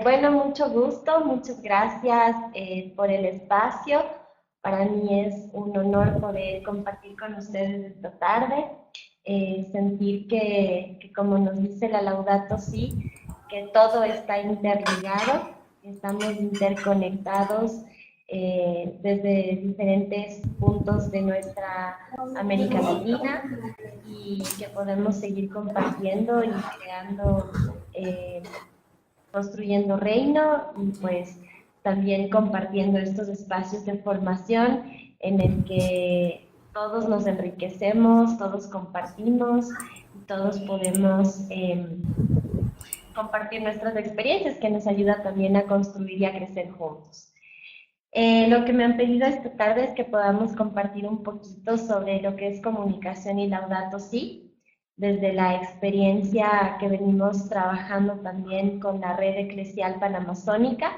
Bueno, mucho gusto, muchas gracias por el espacio. Para mí es un honor poder compartir con ustedes esta tarde, sentir que como nos dice la Laudato Si, que todo está interligado, que estamos interconectados desde diferentes puntos de nuestra América Latina y que podemos seguir compartiendo y creando construyendo reino y pues también compartiendo estos espacios de formación en el que todos nos enriquecemos, todos compartimos y todos podemos compartir nuestras experiencias que nos ayuda también a construir y a crecer juntos. Lo que me han pedido esta tarde es que podamos compartir un poquito sobre lo que es comunicación y Laudato Si, desde la experiencia que venimos trabajando también con la red eclesial panamazónica,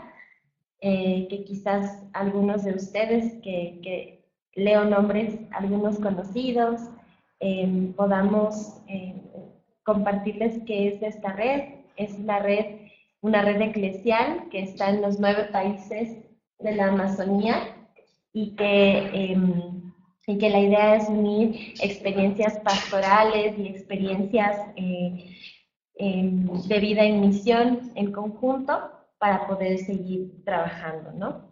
que quizás algunos de ustedes que leo nombres, algunos conocidos, podamos compartirles qué es esta red. Es la red, una red eclesial que está en los 9 países de la Amazonía y que la idea es unir experiencias pastorales y experiencias de vida en misión en conjunto para poder seguir trabajando, ¿no?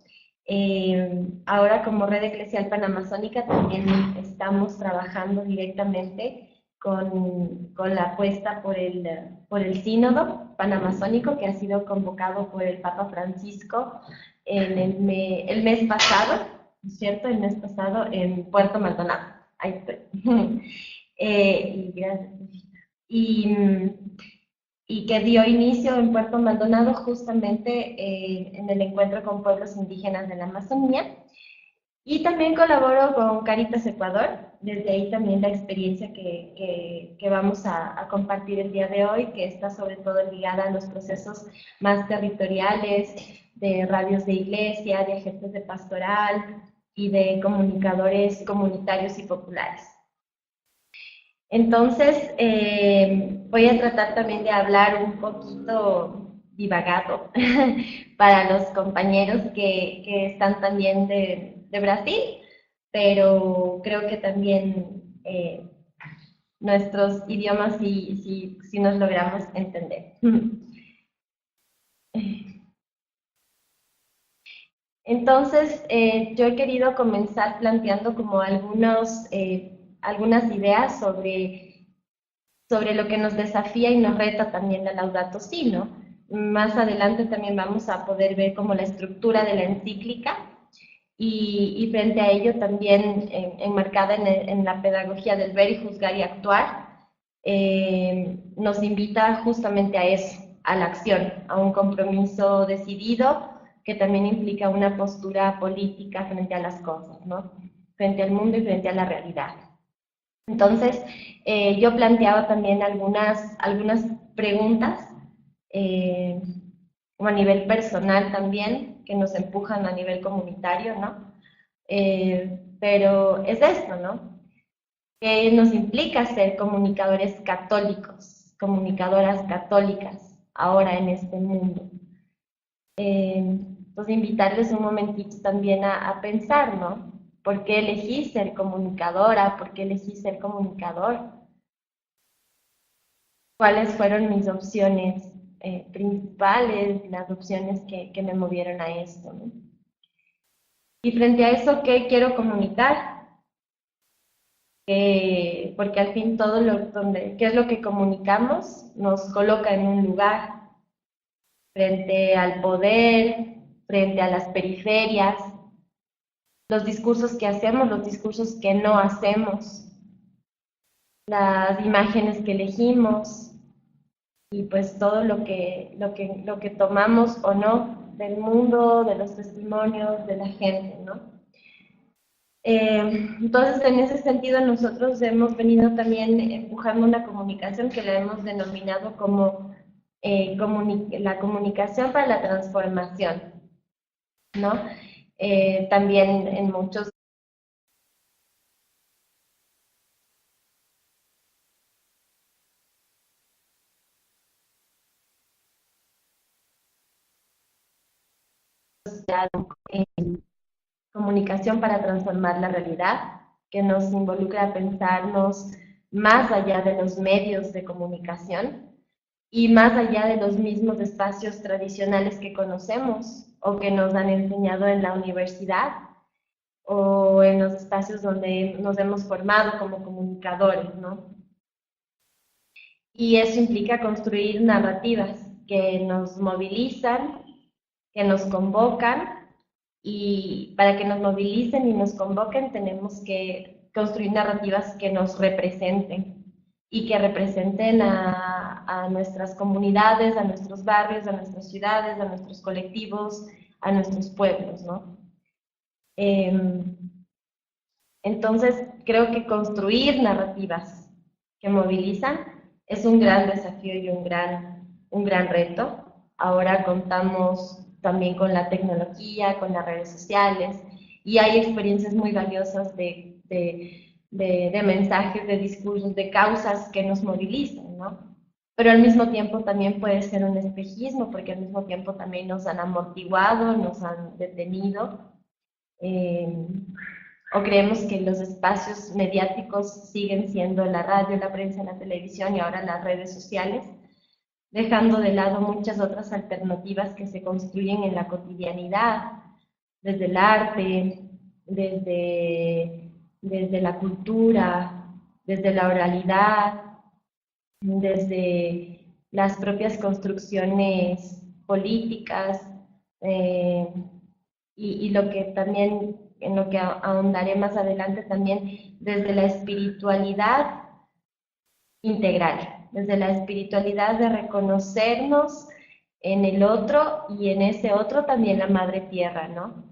Ahora como Red Eclesial Panamazónica también estamos trabajando directamente con la apuesta por el sínodo panamazónico que ha sido convocado por el Papa Francisco en el mes pasado, ¿no es cierto? El mes pasado en Puerto Maldonado. Ahí estoy. Y gracias. Y, y que dio inicio en Puerto Maldonado justamente en el encuentro con pueblos indígenas de la Amazonía. Y también colaboro con Caritas Ecuador, desde ahí también la experiencia que vamos a compartir el día de hoy, que está sobre todo ligada a los procesos más territoriales, de radios de iglesia, de agentes de pastoral y de comunicadores comunitarios y populares. Entonces, voy a tratar también de hablar un poquito divagado para los compañeros que están también de Brasil, pero creo que también nuestros idiomas sí nos logramos entender. Entonces, yo he querido comenzar planteando como algunas ideas sobre lo que nos desafía y nos reta también la Laudato Si, ¿no? Más adelante también vamos a poder ver como la estructura de la encíclica y frente a ello también enmarcada en la pedagogía del ver y juzgar y actuar, nos invita justamente a eso, a la acción, a un compromiso decidido que también implica una postura política frente a las cosas, ¿no? Frente al mundo y frente a la realidad. Entonces, yo planteaba también algunas preguntas, eh, o a nivel personal también, que nos empujan a nivel comunitario, ¿no? Pero es esto, ¿no? ¿Qué nos implica ser comunicadores católicos, comunicadoras católicas ahora en este mundo? Pues invitarles un momentito también a pensar, ¿no? ¿Por qué elegí ser comunicadora? ¿Por qué elegí ser comunicador? ¿Cuáles fueron mis opciones principales, las opciones que me movieron a esto, ¿no? Y frente a eso, ¿qué quiero comunicar? Porque al fin qué es lo que comunicamos nos coloca en un lugar frente al poder, frente a las periferias, los discursos que hacemos, los discursos que no hacemos, las imágenes que elegimos y pues todo lo que tomamos o no del mundo, de los testimonios, de la gente, ¿no? Entonces, en ese sentido, nosotros hemos venido también empujando una comunicación que la hemos denominado como la comunicación para la transformación, ¿no? También en muchos asociado comunicación para transformar la realidad, que nos involucra a pensarnos más allá de los medios de comunicación y más allá de los mismos espacios tradicionales que conocemos o que nos han enseñado en la universidad o en los espacios donde nos hemos formado como comunicadores, ¿no? Y eso implica construir narrativas que nos movilizan, que nos convocan, y para que nos movilicen y nos convoquen tenemos que construir narrativas que nos representen y que representen a nuestras comunidades, a nuestros barrios, a nuestras ciudades, a nuestros colectivos, a nuestros pueblos, ¿no? Entonces, creo que construir narrativas que movilizan es un gran desafío y un gran reto. Ahora contamos también con la tecnología, con las redes sociales, y hay experiencias muy valiosas de mensajes, de discursos, de causas que nos movilizan, ¿no? Pero al mismo tiempo también puede ser un espejismo, porque al mismo tiempo también nos han amortiguado, nos han detenido. O creemos que los espacios mediáticos siguen siendo la radio, la prensa, la televisión y ahora las redes sociales, dejando de lado muchas otras alternativas que se construyen en la cotidianidad, desde el arte, desde la cultura, desde la oralidad, desde las propias construcciones políticas, y lo que también, en lo que ahondaré más adelante también, desde la espiritualidad integral, desde la espiritualidad de reconocernos en el otro y en ese otro también la madre tierra, ¿no?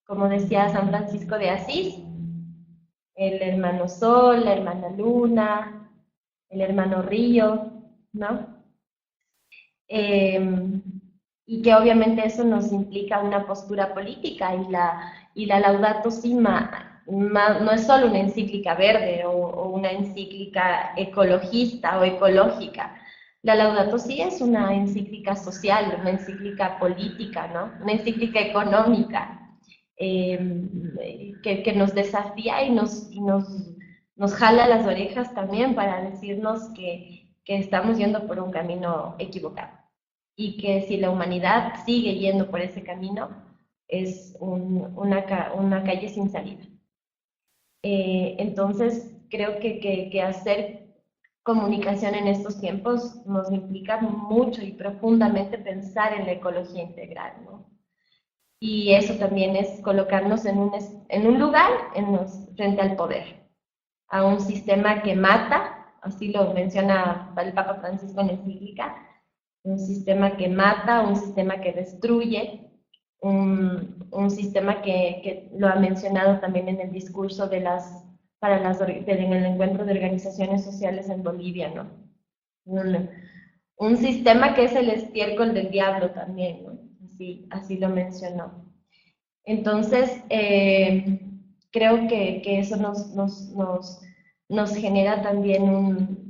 Como decía San Francisco de Asís, el hermano sol, la hermana luna, el hermano río, ¿no? Y que obviamente eso nos implica una postura política, y la Laudato Si no es solo una encíclica verde o una encíclica ecologista o ecológica. La Laudato Si es una encíclica social, una encíclica política, ¿no? Una encíclica económica, que nos desafía y nos jala las orejas también para decirnos que estamos yendo por un camino equivocado y que si la humanidad sigue yendo por ese camino es una calle sin salida. Entonces, creo que hacer comunicación en estos tiempos nos implica mucho y profundamente pensar en la ecología integral, ¿no? Y eso también es colocarnos en un lugar frente al poder, a un sistema que mata, así lo menciona el Papa Francisco en encíclica, un sistema que mata, un sistema que destruye, un sistema que lo ha mencionado también en el discurso en el encuentro de organizaciones sociales en Bolivia, ¿no? Un sistema que es el estiércol del diablo también, ¿no? Así lo mencionó. Entonces, creo que eso nos genera también un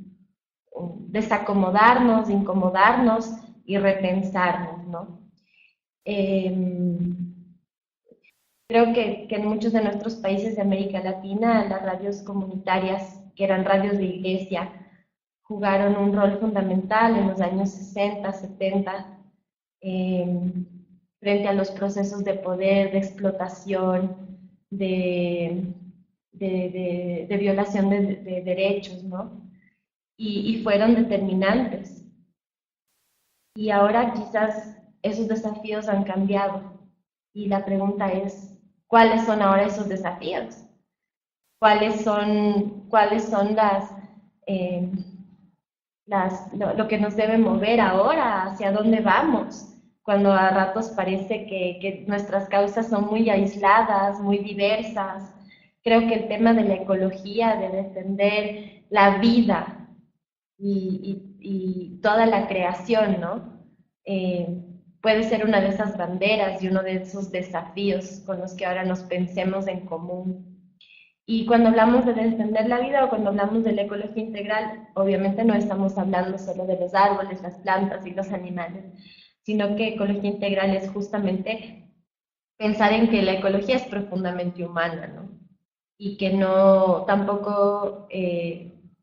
desacomodarnos, incomodarnos y repensarnos, ¿no? Creo que en muchos de nuestros países de América Latina, las radios comunitarias, que eran radios de iglesia, jugaron un rol fundamental en los años 60, 70, frente a los procesos de poder, de explotación, de violación de derechos, ¿no? Y fueron determinantes. Y ahora quizás esos desafíos han cambiado. Y la pregunta es, ¿cuáles son ahora esos desafíos? ¿Cuáles son lo que nos debe mover ahora? ¿Hacia dónde vamos? Cuando a ratos parece que nuestras causas son muy aisladas, muy diversas. Creo que el tema de la ecología, de defender la vida y toda la creación, ¿no? Puede ser una de esas banderas y uno de esos desafíos con los que ahora nos pensemos en común. Y cuando hablamos de defender la vida o cuando hablamos de la ecología integral, obviamente no estamos hablando solo de los árboles, las plantas y los animales, sino que ecología integral es justamente pensar en que la ecología es profundamente humana, ¿no? Y que no tampoco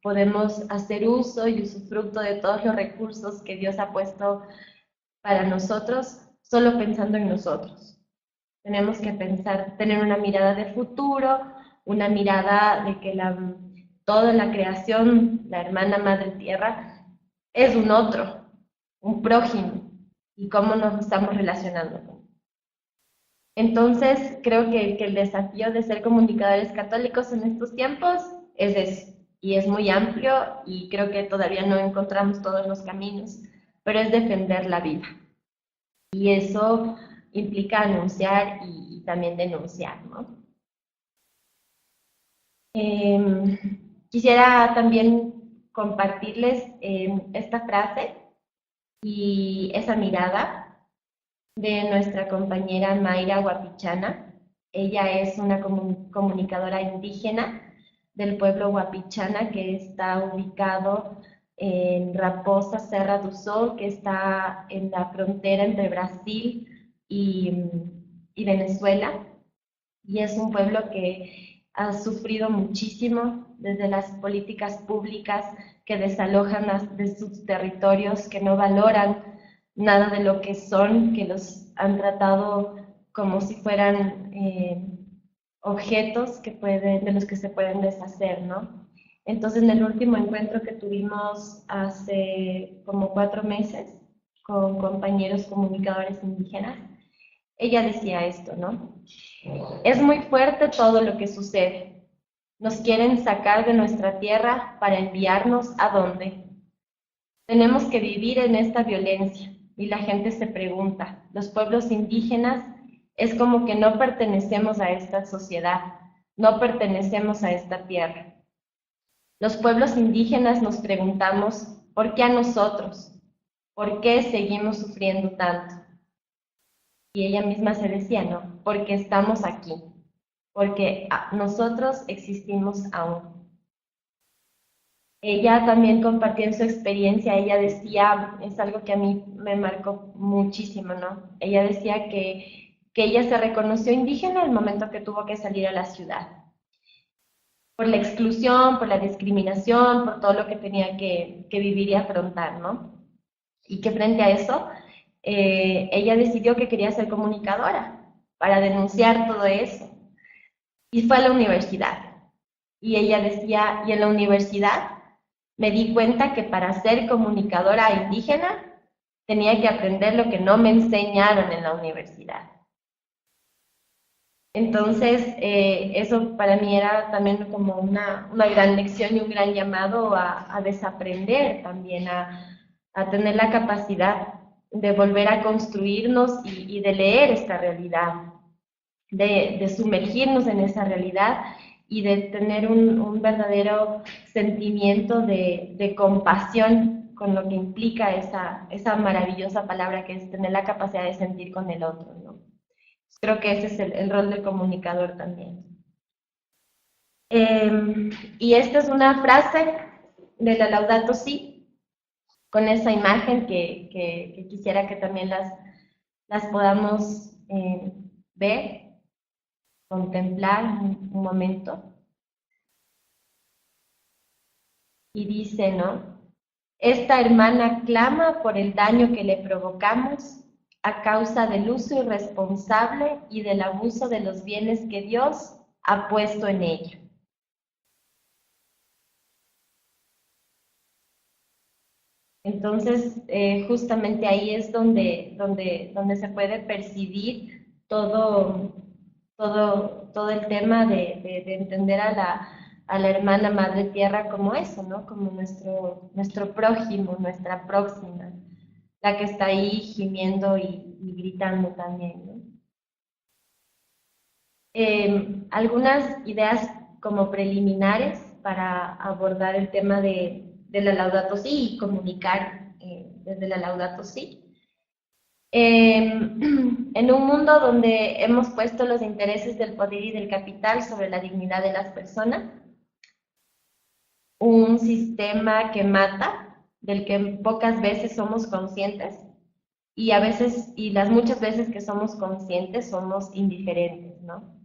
podemos hacer uso y usufructo de todos los recursos que Dios ha puesto para nosotros solo pensando en nosotros. Tenemos que pensar, tener una mirada de futuro, una mirada de que toda la creación, la hermana madre tierra, es un otro, un prójimo, y cómo nos estamos relacionando. Entonces, creo que el desafío de ser comunicadores católicos en estos tiempos es eso, y es muy amplio, y creo que todavía no encontramos todos los caminos, pero es defender la vida. Y eso implica anunciar y también denunciar, ¿no? Quisiera también compartirles esta frase y esa mirada de nuestra compañera Mayra Guapichana. Ella es una comunicadora indígena del pueblo Guapichana que está ubicado en Raposa Serra do Sol, que está en la frontera entre Brasil y Venezuela. Y es un pueblo que ha sufrido muchísimo desde las políticas públicas que desalojan de sus territorios, que no valoran nada de lo que son, que los han tratado como si fueran objetos de los que se pueden deshacer, ¿no? Entonces, en el último encuentro que tuvimos hace como 4 meses con compañeros comunicadores indígenas, ella decía esto, ¿no? Es muy fuerte todo lo que sucede. Nos quieren sacar de nuestra tierra para enviarnos ¿a dónde? Tenemos que vivir en esta violencia y la gente se pregunta, los pueblos indígenas es como que no pertenecemos a esta sociedad, no pertenecemos a esta tierra. Los pueblos indígenas nos preguntamos, ¿por qué a nosotros? ¿Por qué seguimos sufriendo tanto? Y ella misma se decía, ¿no? Porque estamos aquí, porque nosotros existimos aún. Ella también compartió en su experiencia, ella decía, es algo que a mí me marcó muchísimo, ¿no? Ella decía que ella se reconoció indígena en el momento que tuvo que salir a la ciudad, por la exclusión, por la discriminación, por todo lo que tenía que vivir y afrontar, ¿no? Y que frente a eso, ella decidió que quería ser comunicadora para denunciar todo eso. Y fue a la universidad. Y ella decía, y en la universidad me di cuenta que para ser comunicadora indígena tenía que aprender lo que no me enseñaron en la universidad. Entonces, eso para mí era también como una gran lección y un gran llamado a desaprender también, a tener la capacidad de volver a construirnos y de leer esta realidad, de sumergirnos en esa realidad y de tener un verdadero sentimiento de compasión con lo que implica esa maravillosa palabra que es tener la capacidad de sentir con el otro, ¿no? Creo que ese es el rol del comunicador también. Y esta es una frase de la Laudato Si, con esa imagen que quisiera que también las podamos ver, contemplar un momento. Y dice, ¿no? Esta hermana clama por el daño que le provocamos a causa del uso irresponsable y del abuso de los bienes que Dios ha puesto en ella. Entonces, justamente ahí es donde se puede percibir todo el tema de entender a la hermana madre tierra como eso, ¿no? Como nuestro prójimo, nuestra próxima, la que está ahí gimiendo y gritando también, ¿no? Algunas ideas como preliminares para abordar el tema de la Laudato Si y comunicar desde la Laudato Si. En un mundo donde hemos puesto los intereses del poder y del capital sobre la dignidad de las personas, un sistema que mata, del que pocas veces somos conscientes, y a veces, y las muchas veces que somos conscientes, somos indiferentes, ¿no?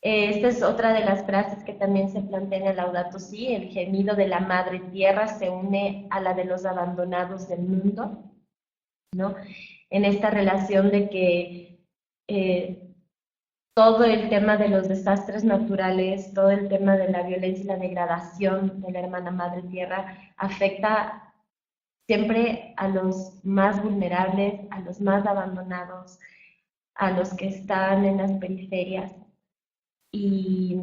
Esta es otra de las frases que también se plantea en el Laudato Si: el gemido de la madre tierra se une a la de los abandonados del mundo, ¿no? En esta relación de que todo el tema de los desastres naturales, todo el tema de la violencia y la degradación de la hermana madre tierra afecta siempre a los más vulnerables, a los más abandonados, a los que están en las periferias, y,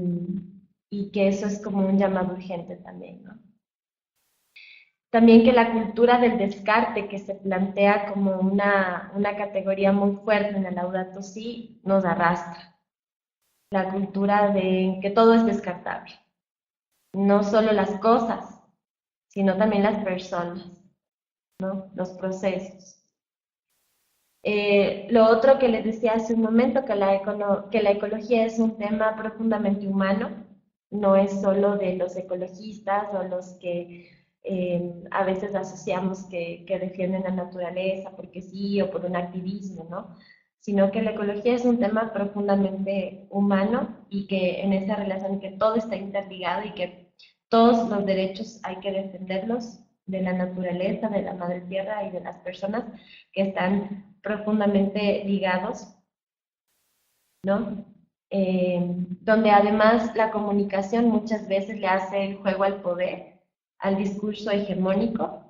y que eso es como un llamado urgente también, ¿no? También que la cultura del descarte, que se plantea como una categoría muy fuerte en el Laudato Si, nos arrastra. La cultura de que todo es descartable, no solo las cosas, sino también las personas, ¿no? Los procesos. Lo otro que les decía hace un momento, que la ecología es un tema profundamente humano, no es solo de los ecologistas o los que a veces asociamos que defienden la naturaleza porque sí o por un activismo, ¿no? Sino que la ecología es un tema profundamente humano y que en esa relación que todo está interligado y que todos los derechos hay que defenderlos, de la naturaleza, de la madre tierra y de las personas que están profundamente ligados, ¿no? Donde además la comunicación muchas veces le hace el juego al poder, al discurso hegemónico,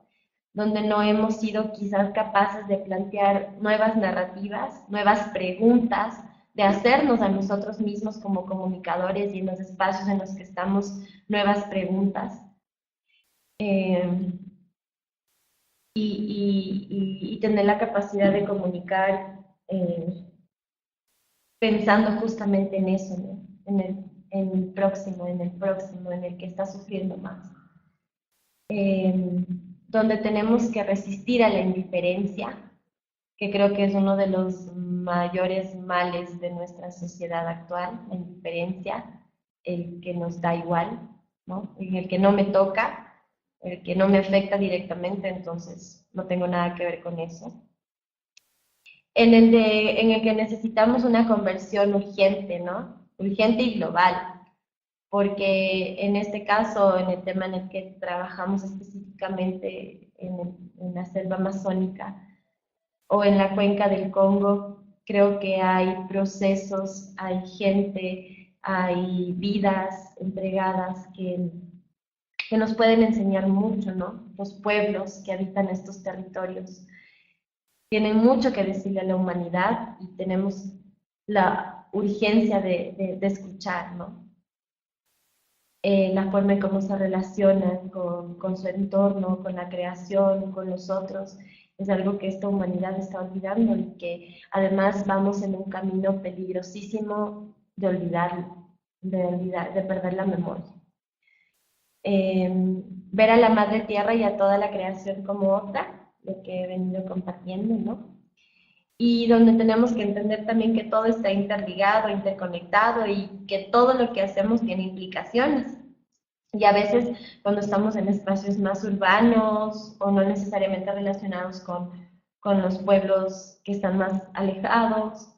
donde no hemos sido quizás capaces de plantear nuevas narrativas, nuevas preguntas, de hacernos a nosotros mismos como comunicadores y en los espacios en los que estamos nuevas preguntas. Y tener la capacidad de comunicar pensando justamente en eso, ¿no? En el próximo, en el que está sufriendo más. Donde tenemos que resistir a la indiferencia, que creo que es uno de los mayores males de nuestra sociedad actual, la indiferencia, el que nos da igual, ¿no? En el que no me toca, el que no me afecta directamente, entonces no tengo nada que ver con eso. En el que necesitamos una conversión urgente, ¿no? Urgente y global, porque en este caso, en el tema en el que trabajamos específicamente en la selva amazónica o en la cuenca del Congo, creo que hay procesos, hay gente, hay vidas entregadas que nos pueden enseñar mucho, ¿no? Los pueblos que habitan estos territorios tienen mucho que decirle a la humanidad y tenemos la urgencia de escuchar, ¿no? La forma en cómo se relacionan con su entorno, con la creación, con los otros, es algo que esta humanidad está olvidando y que además vamos en un camino peligrosísimo de olvidarlo, de perder la memoria. Ver a la Madre Tierra y a toda la creación como otra, lo que he venido compartiendo, ¿no? Y donde tenemos que entender también que todo está interligado, interconectado y que todo lo que hacemos tiene implicaciones. Y a veces cuando estamos en espacios más urbanos o no necesariamente relacionados con los pueblos que están más alejados,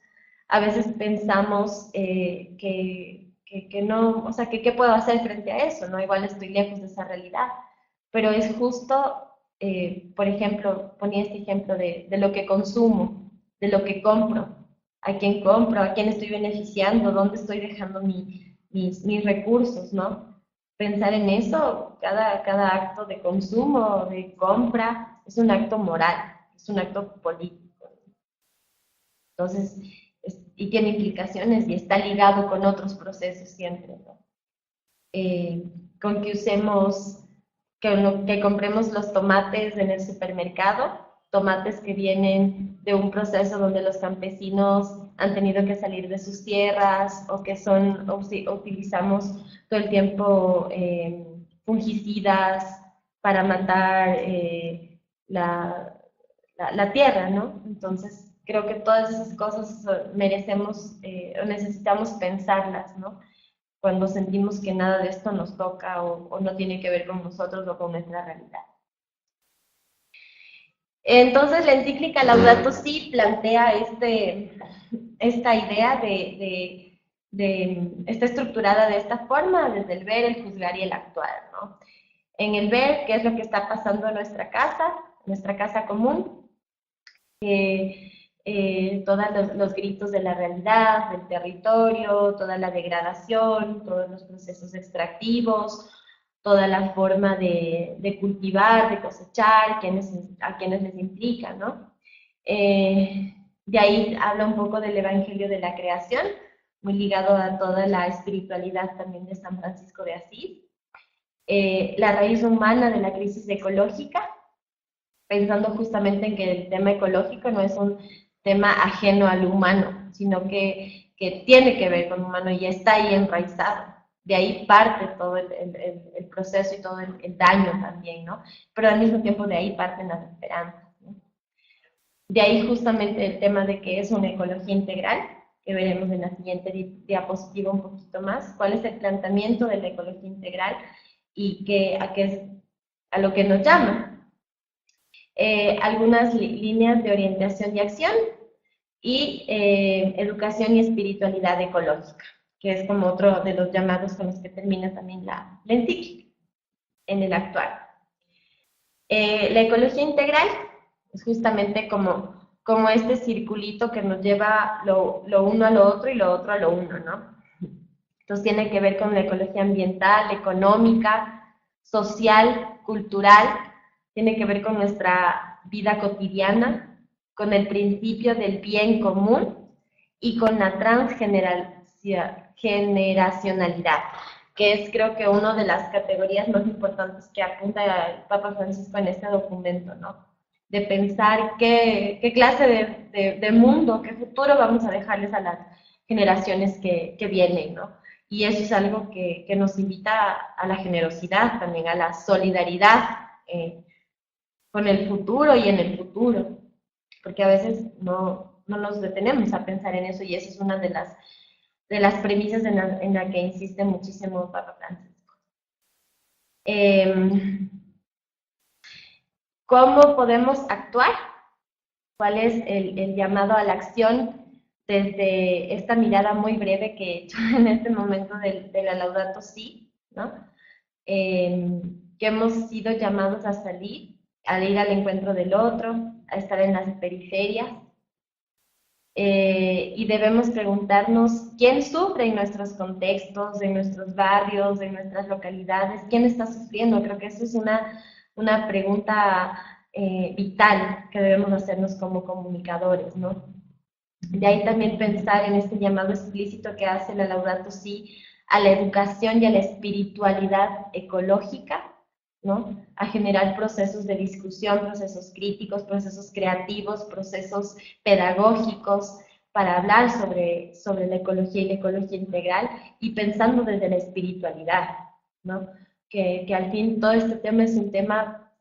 a veces pensamos que no, o sea, que qué puedo hacer frente a eso, ¿no? Igual estoy lejos de esa realidad. Pero es justo, por ejemplo, ponía este ejemplo de lo que consumo, de lo que compro, a quién estoy beneficiando, dónde estoy dejando mis recursos, ¿no? Pensar en eso, cada acto de consumo, de compra, es un acto moral, es un acto político. Entonces, y tiene implicaciones y está ligado con otros procesos siempre, ¿no? Con que usemos, que compremos los tomates en el supermercado, tomates que vienen de un proceso donde los campesinos han tenido que salir de sus tierras o que son, o utilizamos todo el tiempo fungicidas para matar la tierra, ¿no? Entonces, creo que todas esas cosas merecemos o necesitamos pensarlas, ¿no? Cuando sentimos que nada de esto nos toca o no tiene que ver con nosotros o con nuestra realidad. Entonces, la encíclica Laudato Si plantea esta idea está estructurada de esta forma, desde el ver, el juzgar y el actuar, ¿no? En el ver, qué es lo que está pasando en nuestra casa común, todos los gritos de la realidad, del territorio, toda la degradación, todos los procesos extractivos, toda la forma de cultivar, de cosechar, a quienes les implica, ¿no? De ahí habla un poco del Evangelio de la Creación, muy ligado a toda la espiritualidad también de San Francisco de Asís. La raíz humana de la crisis ecológica, pensando justamente en que el tema ecológico no es un tema ajeno al humano, sino que tiene que ver con el humano y está ahí enraizado. De ahí parte todo el proceso y todo el daño también, ¿no? Pero al mismo tiempo de ahí parten las esperanzas, ¿no? De ahí justamente el tema de que es una ecología integral, que veremos en la siguiente diapositiva un poquito más, cuál es el planteamiento de la ecología integral y a lo que nos llama. Algunas líneas de orientación y acción y educación y espiritualidad ecológica, que es como otro de los llamados con los que termina también la encíclica en el actual. La ecología integral es justamente como este circulito que nos lleva lo uno a lo otro y lo otro a lo uno, ¿no? Entonces tiene que ver con la ecología ambiental, económica, social, cultural, tiene que ver con nuestra vida cotidiana, con el principio del bien común y con la transgeneracionalidad, que es creo que una de las categorías más importantes que apunta el Papa Francisco en este documento, ¿no? De pensar qué clase de mundo, qué futuro vamos a dejarles a las generaciones que vienen, ¿no? Y eso es algo que nos invita a la generosidad, también a la solidaridad con el futuro y en el futuro, porque a veces no nos detenemos a pensar en eso y esa es una de las premisas en la que insiste muchísimo Papa Francisco. ¿Cómo podemos actuar? ¿Cuál es el llamado a la acción desde esta mirada muy breve que he hecho en este momento de la Laudato Si, ¿no? Que hemos sido llamados a ir al encuentro del otro, a estar en las periferias, y debemos preguntarnos quién sufre en nuestros contextos, en nuestros barrios, en nuestras localidades, quién está sufriendo. Creo que eso es una pregunta vital que debemos hacernos como comunicadores, ¿no? De ahí también pensar en este llamado explícito que hace la Laudato Si a la educación y a la espiritualidad ecológica, ¿no? A generar procesos de discusión, procesos críticos, procesos creativos, procesos pedagógicos para hablar sobre la ecología y la ecología integral y pensando desde la espiritualidad, ¿no? Que al fin todo este tema es un tema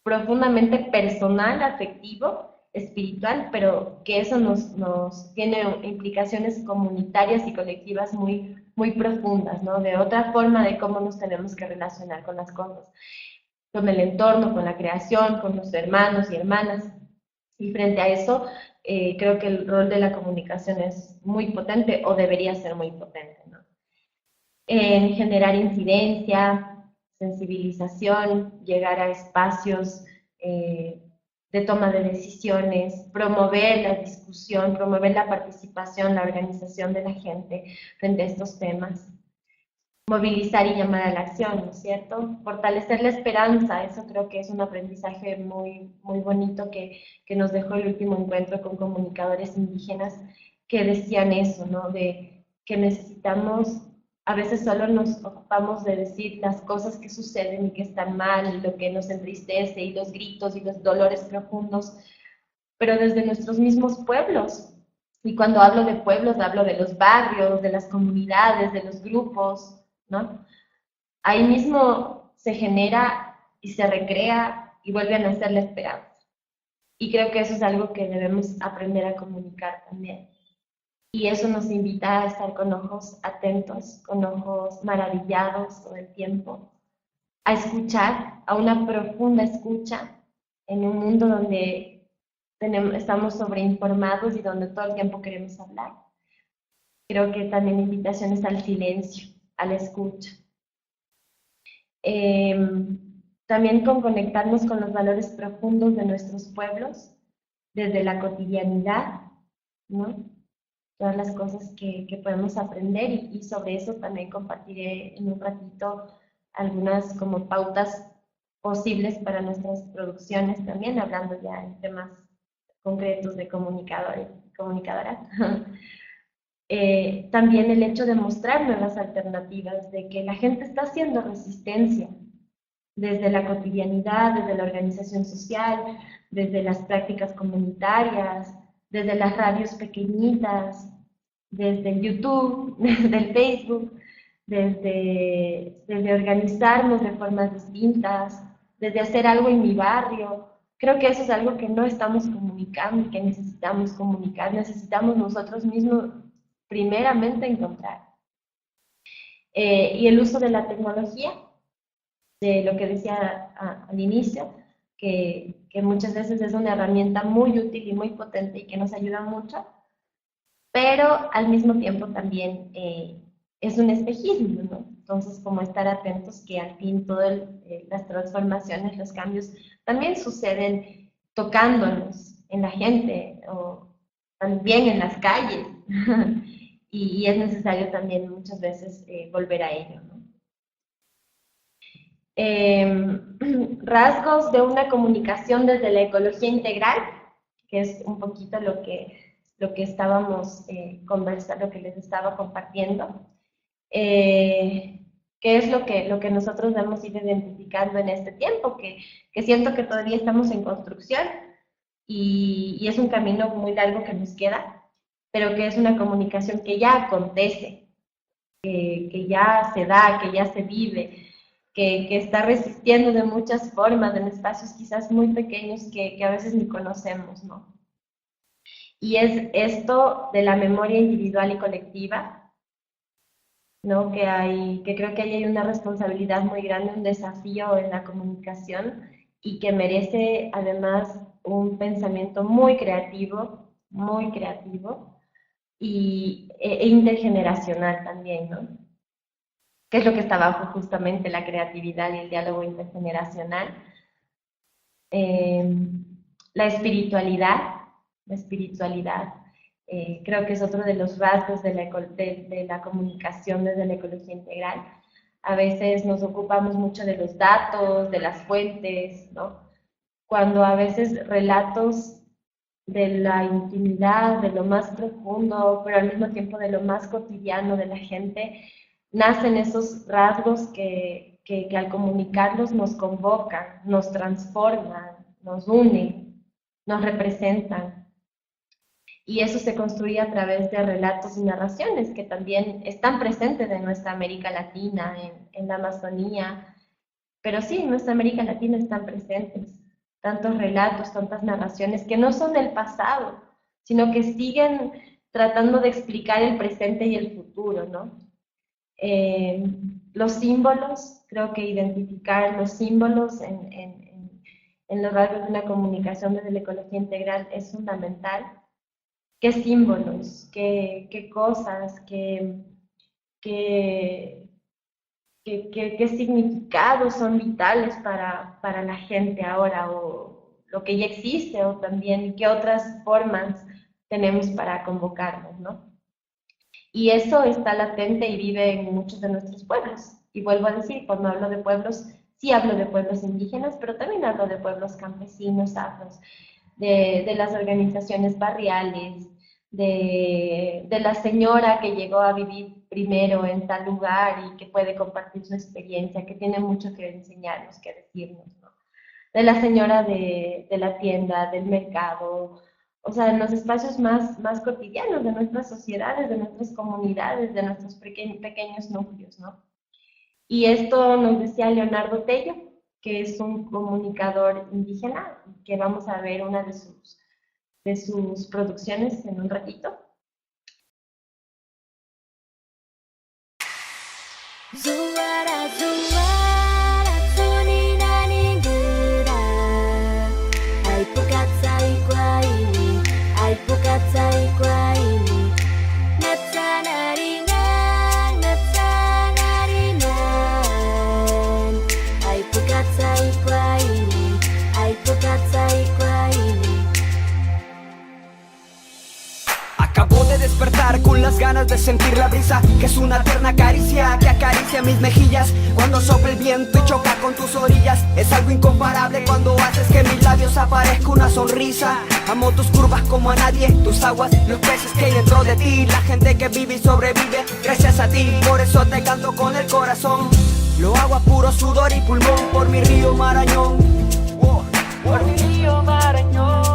profundamente personal, afectivo, espiritual, pero que eso nos tiene implicaciones comunitarias y colectivas muy profundas, ¿no? De otra forma de cómo nos tenemos que relacionar con las cosas, con el entorno, con la creación, con los hermanos y hermanas. Y frente a eso, creo que el rol de la comunicación es muy potente o debería ser muy potente, ¿no? En generar incidencia, sensibilización, llegar a espacios de toma de decisiones, promover la discusión, promover la participación, la organización de la gente frente a estos temas. Movilizar y llamar a la acción, ¿no es cierto? Fortalecer la esperanza, eso creo que es un aprendizaje muy bonito que nos dejó el último encuentro con comunicadores indígenas que decían eso, ¿no? De que necesitamos, a veces solo nos ocupamos de decir las cosas que suceden y que están mal, y lo que nos entristece, y los gritos y los dolores profundos, pero desde nuestros mismos pueblos. Y cuando hablo de pueblos, hablo de los barrios, de las comunidades, de los grupos, ¿no? Ahí mismo se genera y se recrea y vuelve a nacer la esperanza. Y creo que eso es algo que debemos aprender a comunicar también. Y eso nos invita a estar con ojos atentos, con ojos maravillados todo el tiempo, a escuchar, a una profunda escucha, en un mundo donde estamos sobreinformados y donde todo el tiempo queremos hablar. Creo que también la invitación es al silencio, a la escucha. También con conectarnos con los valores profundos de nuestros pueblos, desde la cotidianidad, ¿no? Todas las cosas que podemos aprender y sobre eso también compartiré en un ratito algunas como pautas posibles para nuestras producciones también, hablando ya en temas concretos de comunicadores y comunicadoras. También el hecho de mostrar nuevas alternativas, de que la gente está haciendo resistencia desde la cotidianidad, desde la organización social, desde las prácticas comunitarias, desde las radios pequeñitas, desde el YouTube, desde el Facebook, desde organizarnos de formas distintas, desde hacer algo en mi barrio. Creo que eso es algo que no estamos comunicando y que necesitamos comunicar, necesitamos nosotros mismos primeramente encontrar. Y el uso de la tecnología, de lo que decía al inicio, que muchas veces es una herramienta muy útil y muy potente y que nos ayuda mucho, pero al mismo tiempo también es un espejismo, ¿no? Entonces, como estar atentos que al fin todas las transformaciones, los cambios, también suceden tocándonos en la gente o también en las calles. Y es necesario también muchas veces volver a ello, ¿no? Rasgos de una comunicación desde la ecología integral, que es un poquito lo que estábamos conversando, lo que les estaba compartiendo, que es lo que nosotros hemos ido identificando en este tiempo, que siento que todavía estamos en construcción y es un camino muy largo que nos queda, pero que es una comunicación que ya acontece, que ya se da, que ya se vive, que está resistiendo de muchas formas, en espacios quizás muy pequeños que a veces ni conocemos, ¿no? Y es esto de la memoria individual y colectiva, ¿no? Que creo que ahí hay una responsabilidad muy grande, un desafío en la comunicación y que merece además un pensamiento muy creativo e intergeneracional también, ¿no? Que es lo que está bajo justamente la creatividad y el diálogo intergeneracional. La espiritualidad, creo que es otro de los rasgos de la comunicación desde la ecología integral. A veces nos ocupamos mucho de los datos, de las fuentes, ¿no? Cuando a veces relatos de la intimidad, de lo más profundo, pero al mismo tiempo de lo más cotidiano de la gente, nacen esos rasgos que al comunicarlos nos convocan, nos transforman, nos unen, nos representan. Y eso se construye a través de relatos y narraciones que también están presentes en nuestra América Latina, en la Amazonía, pero sí, en nuestra América Latina están presentes tantos relatos, tantas narraciones que no son del pasado, sino que siguen tratando de explicar el presente y el futuro, ¿no? Los símbolos, creo que identificar los símbolos en los rasgos de una comunicación desde la ecología integral es fundamental. ¿Qué símbolos, qué cosas, qué significados son vitales para la gente ahora, o lo que ya existe, o también qué otras formas tenemos para convocarnos, ¿no? Y eso está latente y vive en muchos de nuestros pueblos. Y vuelvo a decir, cuando hablo de pueblos, sí hablo de pueblos indígenas, pero también hablo de pueblos campesinos, afros, de las organizaciones barriales, de la señora que llegó a vivir primero en tal lugar y que puede compartir su experiencia, que tiene mucho que enseñarnos, que decirnos, ¿no? De la señora de la tienda, del mercado, o sea, en los espacios más cotidianos de nuestras sociedades, de nuestras comunidades, de nuestros pequeños núcleos, ¿no? Y esto nos decía Leonardo Tello, que es un comunicador indígena, que vamos a ver una de sus producciones en un ratito. Suara-suara Suninaninggerak ganas de sentir la brisa, que es una tierna caricia que acaricia mis mejillas cuando sopla el viento y choca con tus orillas. Es algo incomparable cuando haces que en mis labios aparezca una sonrisa. Amo tus curvas como a nadie, tus aguas, los peces que hay dentro de ti, la gente que vive y sobrevive gracias a ti. Por eso te canto con el corazón. Lo hago a puro sudor y pulmón por mi río Marañón. Por mi río Marañón.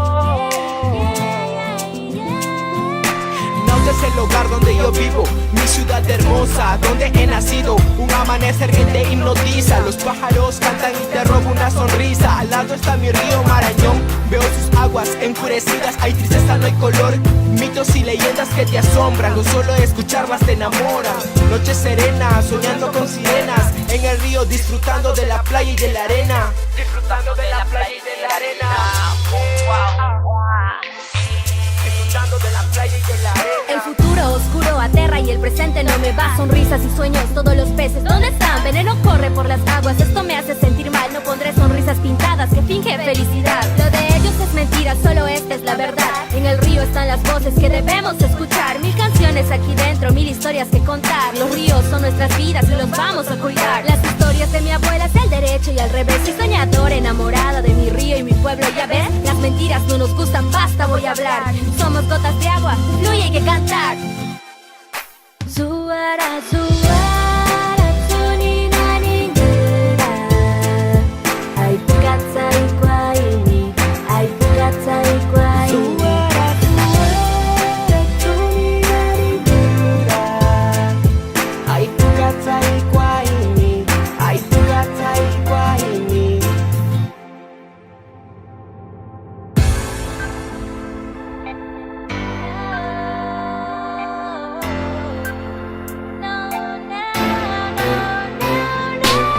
Es el lugar donde yo vivo, mi ciudad hermosa, donde he nacido. Un amanecer que te hipnotiza, los pájaros cantan y te robo una sonrisa. Al lado está mi río Marañón, veo sus aguas enfurecidas. Hay tristeza, no hay color, mitos y leyendas que te asombran. No solo escucharlas te enamoran. Noches serenas, soñando con sirenas, en el río disfrutando de la playa y de la arena. Disfrutando de la playa y de la arena. Disfrutando de la playa y de la arena. El futuro oscuro aterra y el presente no me va. Sonrisas y sueños, todos los peces, ¿dónde están? Veneno corre por las aguas, esto me hace sentir mal. No pondré sonrisas pintadas que fingen felicidad. Lo de ellos es mentira, solo esta es la verdad. En el río están las voces que debemos escuchar. Mil canciones aquí dentro, mil historias que contar. Los ríos son nuestras vidas y los vamos a cuidar. Las historias de mi abuela es el derecho y al revés. Soy soñadora, enamorada de mi río y mi pueblo, ya ves. Las mentiras no nos gustan, basta, voy a hablar. Somos gotas de agua, fluye, hay que cantar. Suara, suara, tunina ningera. Ay, pukatsa ikwaini, ay, pukatsa ikwaini. Suara, suara, tunina ningera. Ay, pukatsa ikwaini, ay, pukatsa ikwaini.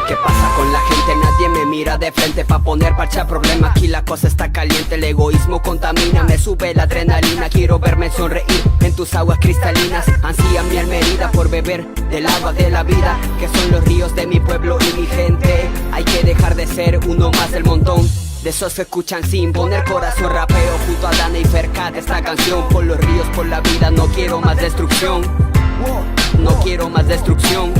¿Qué pasa con la gente? Nadie me mira de frente pa' poner parche a problema. Aquí la cosa está caliente, el egoísmo contamina. Me sube la adrenalina, quiero verme sonreír en tus aguas cristalinas. Ansía mi alma herida por beber del agua de la vida, que son los ríos de mi pueblo y mi gente. Hay que dejar de ser uno más del montón de esos que escuchan sin poner corazón. Rapeo junto a Dana y Fercat esta canción. Por los ríos, por la vida, no quiero más destrucción. No quiero más destrucción.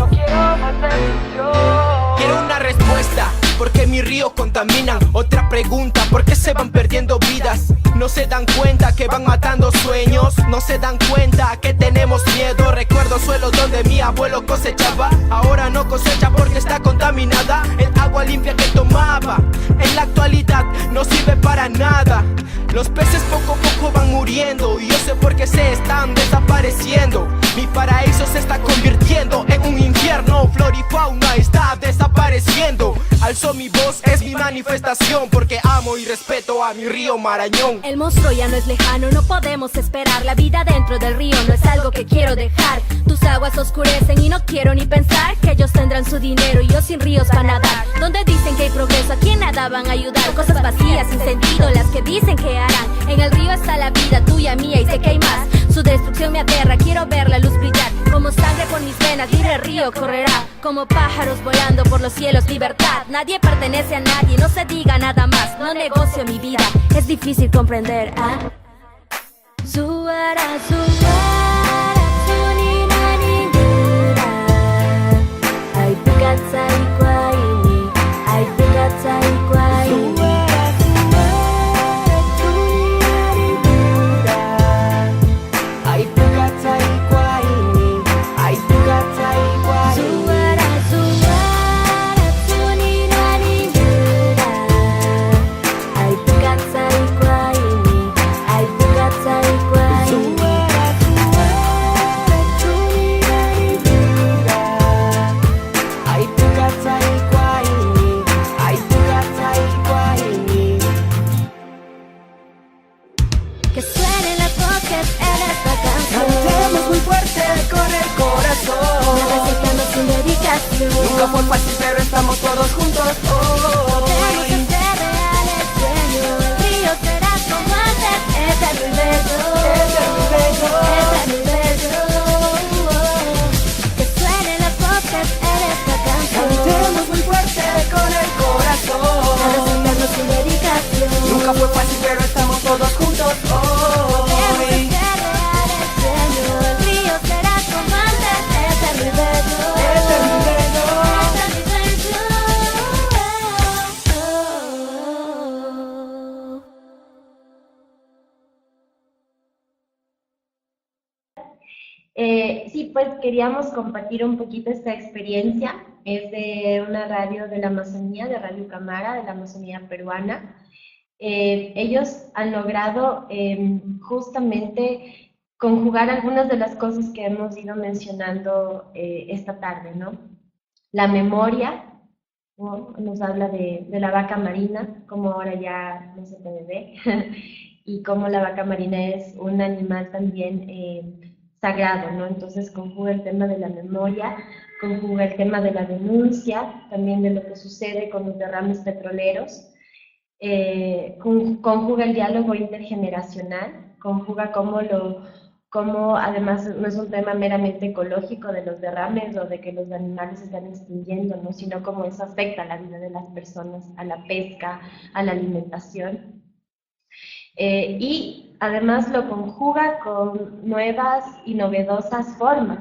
Quiero una respuesta, ¿por qué mi río contaminan? Otra pregunta, ¿por qué se van perdiendo vidas? No se dan cuenta que van matando sueños. No se dan cuenta que tenemos miedo. Recuerdo suelo donde mi abuelo cosechaba, ahora no cosecha porque está contaminada. El agua limpia que tomaba en la actualidad no sirve para nada. Los peces poco a poco van muriendo y yo sé por qué se están desapareciendo. Mi paraíso se está convirtiendo en un infierno. Flora y fauna está desapareciendo. Alzo mi voz, es mi manifestación, porque amo y respeto a mi río Marañón. El monstruo ya no es lejano, no podemos esperar. La vida dentro del río no es algo que quiero dejar. Tus aguas oscurecen y no quiero ni pensar que ellos tendrán su dinero y yo sin ríos para nadar. Donde dicen que hay progreso, ¿a quién nada van a ayudar? Cosas vacías, sin sentido, las que dicen que harán. En el río está la vida tuya, mía y sé que hay más. Su destrucción me aterra, quiero ver la luz brillar. Como sangre por mis venas, libre río correrá. Como pájaros volando por los cielos, libertad. Nadie pertenece a nadie, no se diga nada más. No negocio mi vida, es difícil comprender, ¿ah? Suara, suara, tunina ningera. Ay, pukatsa ikwaini, ay, pukatsa ikwaini. Ay, pukatsa Sí, pues queríamos compartir un poquito esta experiencia. Es de una radio de la Amazonía, de Radio Cámara, de la Amazonía peruana. Ellos han logrado justamente conjugar algunas de las cosas que hemos ido mencionando esta tarde, ¿no? La memoria, ¿no? Nos habla de la vaca marina, como ahora ya no se puede ver, y cómo la vaca marina es un animal también sagrado, ¿no? Entonces conjuga el tema de la memoria, conjuga el tema de la denuncia, también de lo que sucede con los derrames petroleros, conjuga el diálogo intergeneracional, conjuga cómo además no es un tema meramente ecológico de los derrames o de que los animales se están extinguiendo, ¿no? Sino cómo eso afecta a la vida de las personas, a la pesca, a la alimentación. Y además lo conjuga con nuevas y novedosas formas.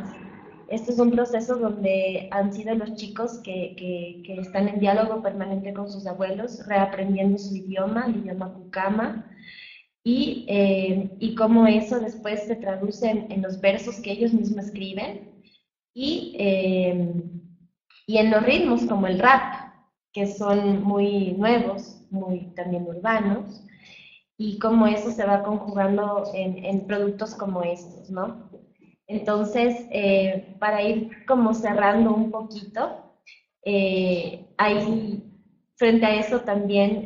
Este es un proceso donde han sido los chicos que están en diálogo permanente con sus abuelos, reaprendiendo su idioma, el idioma Kucama, y cómo eso después se traduce en los versos que ellos mismos escriben, y en los ritmos como el rap, que son muy nuevos, muy también urbanos, y cómo eso se va conjugando en productos como estos, ¿no? Entonces, para ir como cerrando un poquito, hay, frente a eso también,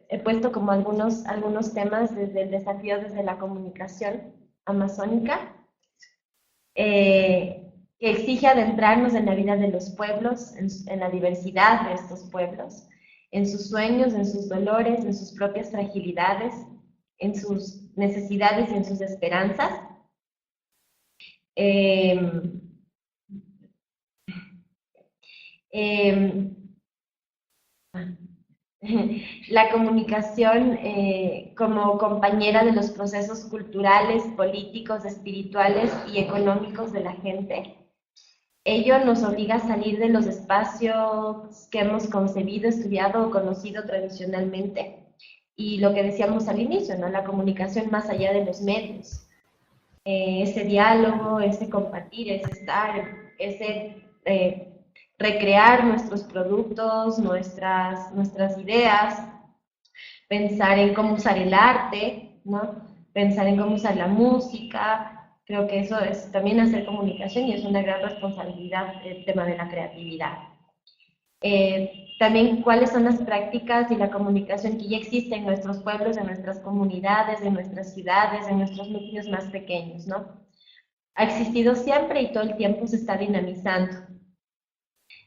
he puesto como algunos temas desde el desafío desde la comunicación amazónica, que exige adentrarnos en la vida de los pueblos, en la diversidad de estos pueblos, en sus sueños, en sus dolores, en sus propias fragilidades, en sus necesidades y en sus esperanzas. La comunicación como compañera de los procesos culturales, políticos, espirituales y económicos de la gente. Ello nos obliga a salir de los espacios que hemos concebido, estudiado o conocido tradicionalmente. Y lo que decíamos al inicio, ¿no? La comunicación más allá de los medios. Ese diálogo, ese compartir, ese estar, ese recrear nuestros productos, nuestras ideas, pensar en cómo usar el arte, ¿no? Pensar en cómo usar la música. Creo que eso es también hacer comunicación y es una gran responsabilidad el tema de la creatividad. También cuáles son las prácticas y la comunicación que ya existe en nuestros pueblos, en nuestras comunidades, en nuestras ciudades, en nuestros núcleos más pequeños, ¿no? Ha existido siempre y todo el tiempo se está dinamizando.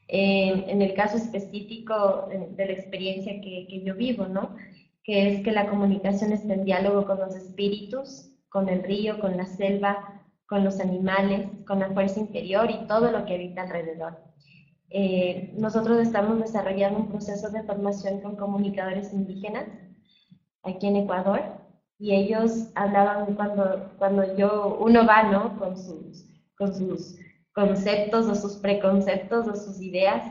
En el caso específico de la experiencia que yo vivo, ¿no? Que es que la comunicación está en diálogo con los espíritus, con el río, con la selva, con los animales, con la fuerza interior y todo lo que habita alrededor. Nosotros estamos desarrollando un proceso de formación con comunicadores indígenas aquí en Ecuador, y ellos hablaban cuando uno va, ¿no? con sus conceptos o sus preconceptos o sus ideas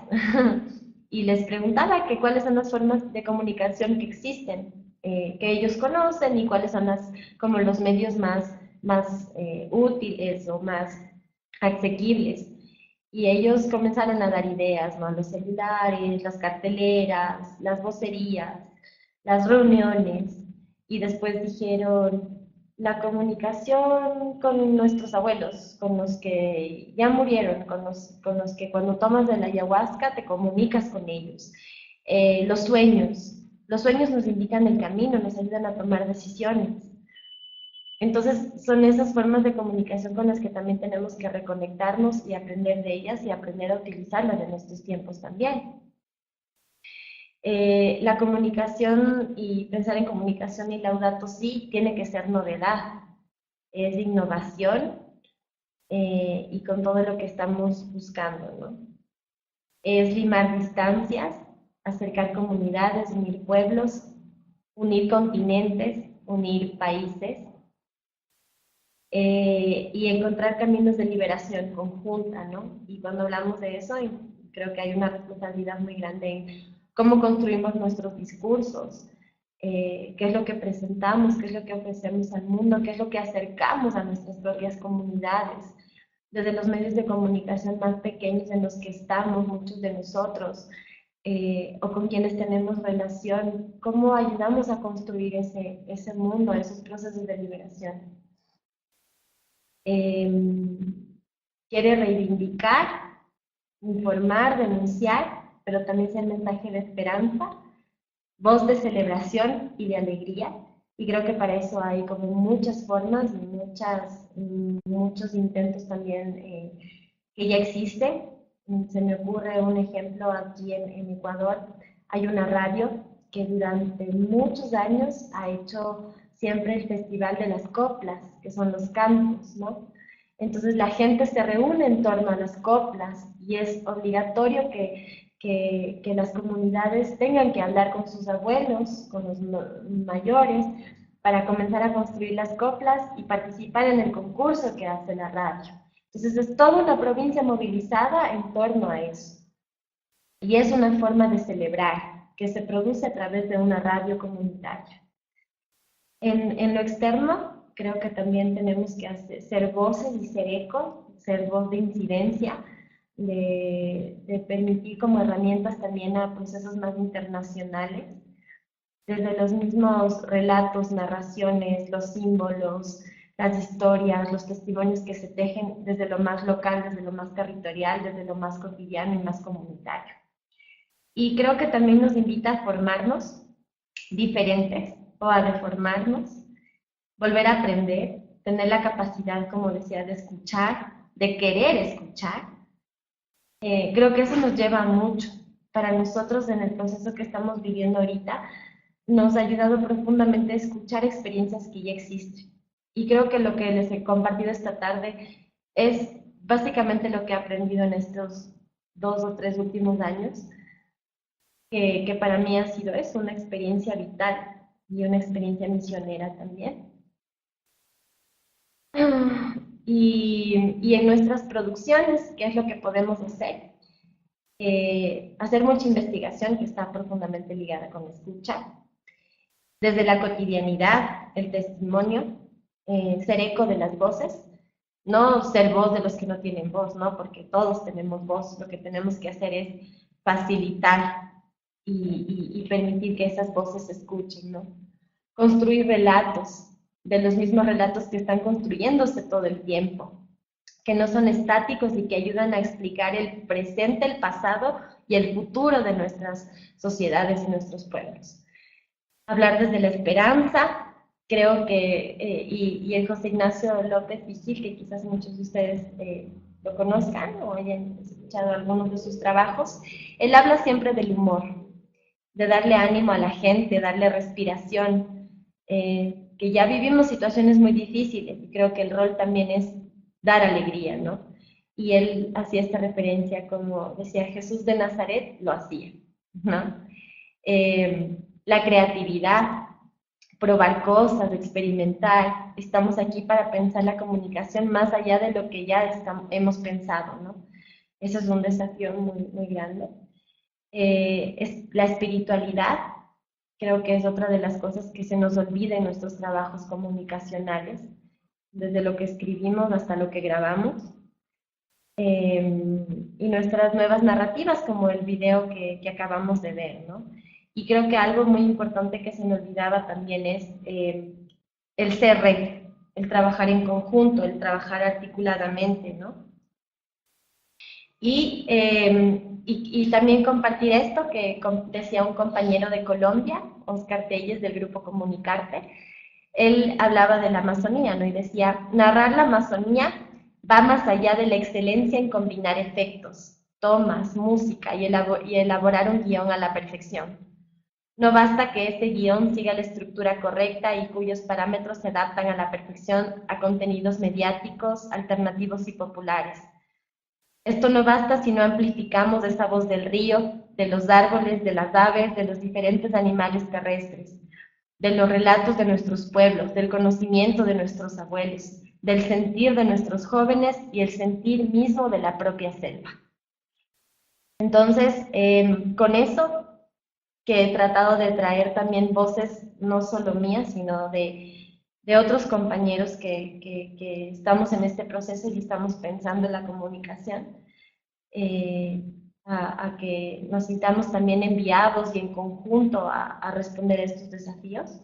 y les preguntaba que cuáles son las formas de comunicación que existen, que ellos conocen, y cuáles son como los medios más útiles o más asequibles. Y ellos comenzaron a dar ideas, ¿no? Los celulares, las carteleras, las vocerías, las reuniones, y después dijeron la comunicación con nuestros abuelos, con los que ya murieron, con los que cuando tomas de la ayahuasca te comunicas con ellos. Los sueños nos indican el camino, nos ayudan a tomar decisiones. Entonces, son esas formas de comunicación con las que también tenemos que reconectarnos y aprender de ellas y aprender a utilizarlas en estos tiempos también. La comunicación y pensar en comunicación y Laudato Si tiene que ser novedad, es innovación y con todo lo que estamos buscando, ¿no? Es limar distancias, acercar comunidades, unir pueblos, unir continentes, unir países. Y encontrar caminos de liberación conjunta, ¿no? Y cuando hablamos de eso, creo que hay una responsabilidad muy grande en cómo construimos nuestros discursos, qué es lo que presentamos, qué es lo que ofrecemos al mundo, qué es lo que acercamos a nuestras propias comunidades, desde los medios de comunicación más pequeños en los que estamos muchos de nosotros, o con quienes tenemos relación, cómo ayudamos a construir ese mundo, esos procesos de liberación. Quiere reivindicar, informar, denunciar, pero también ser mensaje de esperanza, voz de celebración y de alegría. Y creo que para eso hay como muchas formas y muchos intentos también que ya existen. Se me ocurre un ejemplo aquí en Ecuador. Hay una radio que durante muchos años ha hecho siempre el Festival de las Coplas, que son los cantos, ¿no? Entonces la gente se reúne en torno a las coplas y es obligatorio que las comunidades tengan que hablar con sus abuelos, con los mayores, para comenzar a construir las coplas y participar en el concurso que hace la radio. Entonces es toda una provincia movilizada en torno a eso. Y es una forma de celebrar que se produce a través de una radio comunitaria. En lo externo, creo que también tenemos que ser voces y ser eco, ser voz de incidencia, de permitir como herramientas también a procesos más internacionales, desde los mismos relatos, narraciones, los símbolos, las historias, los testimonios que se tejen desde lo más local, desde lo más territorial, desde lo más cotidiano y más comunitario. Y creo que también nos invita a formarnos diferentes o a deformarnos, volver a aprender, tener la capacidad, como decía, de escuchar, de querer escuchar. Creo que eso nos lleva mucho. Para nosotros, en el proceso que estamos viviendo ahorita, nos ha ayudado profundamente a escuchar experiencias que ya existen. Y creo que lo que les he compartido esta tarde es básicamente lo que he aprendido en estos 2 o 3 últimos años, que para mí ha sido eso, una experiencia vital y una experiencia misionera también. Y en nuestras producciones, ¿qué es lo que podemos hacer? Hacer mucha investigación que está profundamente ligada con escucha. Desde la cotidianidad, el testimonio, ser eco de las voces, no ser voz de los que no tienen voz, ¿no? Porque todos tenemos voz, lo que tenemos que hacer es facilitar y permitir que esas voces se escuchen, ¿no? Construir relatos, de los mismos relatos que están construyéndose todo el tiempo, que no son estáticos y que ayudan a explicar el presente, el pasado y el futuro de nuestras sociedades y nuestros pueblos. Hablar desde la esperanza, creo que, y el José Ignacio López Vigil, que quizás muchos de ustedes lo conozcan o hayan escuchado algunos de sus trabajos, él habla siempre del humor, de darle ánimo a la gente, darle respiración, que ya vivimos situaciones muy difíciles y creo que el rol también es dar alegría, ¿no? Y él hacía esta referencia, como decía, Jesús de Nazaret lo hacía, ¿no? La creatividad, probar cosas, experimentar. Estamos aquí para pensar la comunicación más allá de lo que ya hemos pensado, ¿no? Eso es un desafío muy, muy grande. La espiritualidad, creo que es otra de las cosas que se nos olvida en nuestros trabajos comunicacionales, desde lo que escribimos hasta lo que grabamos. Y nuestras nuevas narrativas, como el video que acabamos de ver, ¿no? Y creo que algo muy importante que se me olvidaba también es el ser red, el trabajar en conjunto, el trabajar articuladamente, ¿no? Y también compartir esto que decía un compañero de Colombia, Oscar Telles, del grupo Comunicarte. Él hablaba de la Amazonía, ¿no? Y decía, narrar la Amazonía va más allá de la excelencia en combinar efectos, tomas, música y elaborar un guión a la perfección. No basta que ese guión siga la estructura correcta y cuyos parámetros se adaptan a la perfección a contenidos mediáticos, alternativos y populares. Esto no basta si no amplificamos esa voz del río, de los árboles, de las aves, de los diferentes animales terrestres, de los relatos de nuestros pueblos, del conocimiento de nuestros abuelos, del sentir de nuestros jóvenes y el sentir mismo de la propia selva. Entonces, con eso que he tratado de traer también voces, no solo mías, sino de otros compañeros que estamos en este proceso y estamos pensando en la comunicación, a que nos sintamos también enviados y en conjunto a responder a estos desafíos.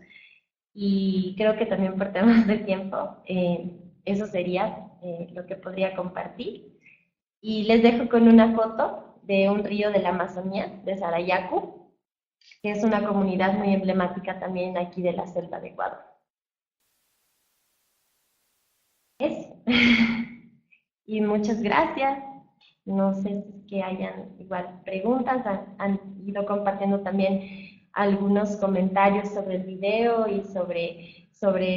Y creo que también por temas de tiempo, eso sería lo que podría compartir. Y les dejo con una foto de un río de la Amazonía, de Sarayaku, que es una comunidad muy emblemática también aquí de la selva de Ecuador. Eso. Y muchas gracias. No sé si es que hayan igual preguntas, han ido compartiendo también algunos comentarios sobre el video y sobre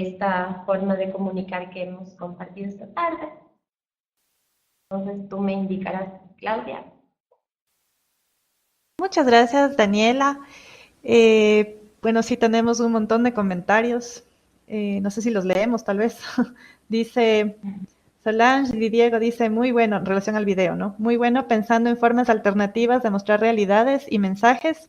esta forma de comunicar que hemos compartido esta tarde. Entonces tú me indicarás, Claudia. Muchas gracias, Daniela. Bueno, sí tenemos un montón de comentarios. No sé si los leemos, tal vez. Dice Solange y Diego, dice, muy bueno, en relación al video, ¿no? Muy bueno pensando en formas alternativas de mostrar realidades y mensajes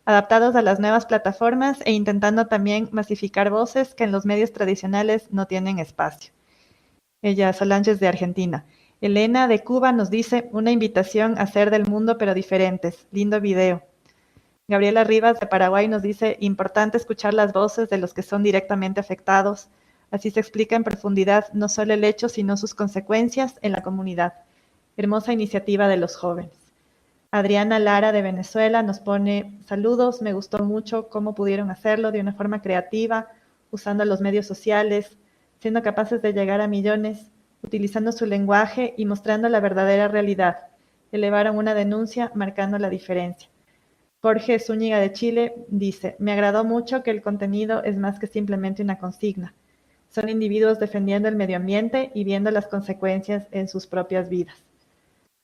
adaptados a las nuevas plataformas e intentando también masificar voces que en los medios tradicionales no tienen espacio. Ella, Solange, es de Argentina. Elena de Cuba nos dice, una invitación a ser del mundo pero diferentes. Lindo video. Gabriela Rivas de Paraguay nos dice, importante escuchar las voces de los que son directamente afectados. Así se explica en profundidad no solo el hecho, sino sus consecuencias en la comunidad. Hermosa iniciativa de los jóvenes. Adriana Lara de Venezuela nos pone, saludos, me gustó mucho cómo pudieron hacerlo de una forma creativa, usando los medios sociales, siendo capaces de llegar a millones, utilizando su lenguaje y mostrando la verdadera realidad. Elevaron una denuncia marcando la diferencia. Jorge Zúñiga de Chile dice, me agradó mucho que el contenido es más que simplemente una consigna. Son individuos defendiendo el medio ambiente y viendo las consecuencias en sus propias vidas.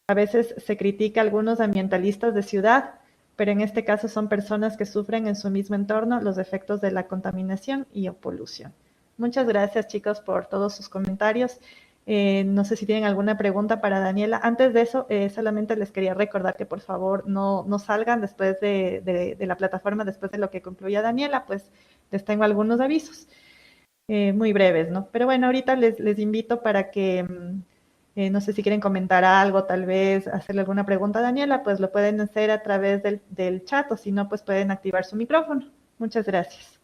A veces se critica a algunos ambientalistas de ciudad, pero en este caso son personas que sufren en su mismo entorno los efectos de la contaminación y polución. Muchas gracias, chicos, por todos sus comentarios. No sé si tienen alguna pregunta para Daniela. Antes de eso, solamente les quería recordar que por favor no salgan después de la plataforma, después de lo que concluya Daniela, pues les tengo algunos avisos muy breves, ¿no? Pero bueno, ahorita les invito para que, no sé si quieren comentar algo, tal vez hacerle alguna pregunta a Daniela, pues lo pueden hacer a través del chat, o si no, pues pueden activar su micrófono. Muchas gracias.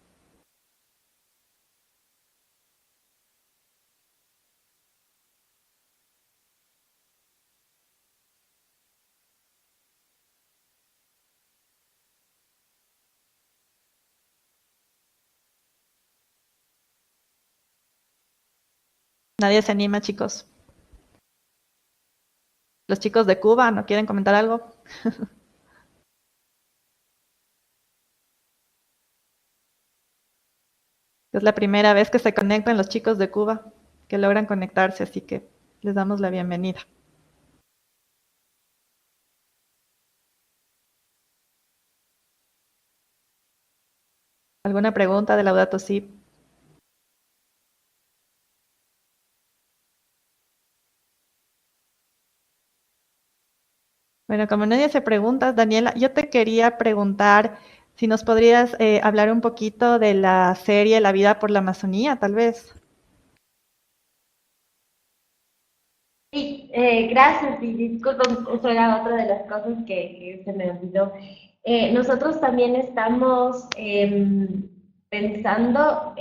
Nadie se anima, chicos. Los chicos de Cuba, ¿no quieren comentar algo? Es la primera vez que se conectan los chicos de Cuba, que logran conectarse, así que les damos la bienvenida. ¿Alguna pregunta de Laudato Si? Bueno, como nadie hace preguntas, Daniela, yo te quería preguntar si nos podrías hablar un poquito de la serie La vida por la Amazonía, tal vez. Sí, gracias y disculpen, eso era otra de las cosas que se me olvidó. Nosotros también estamos pensando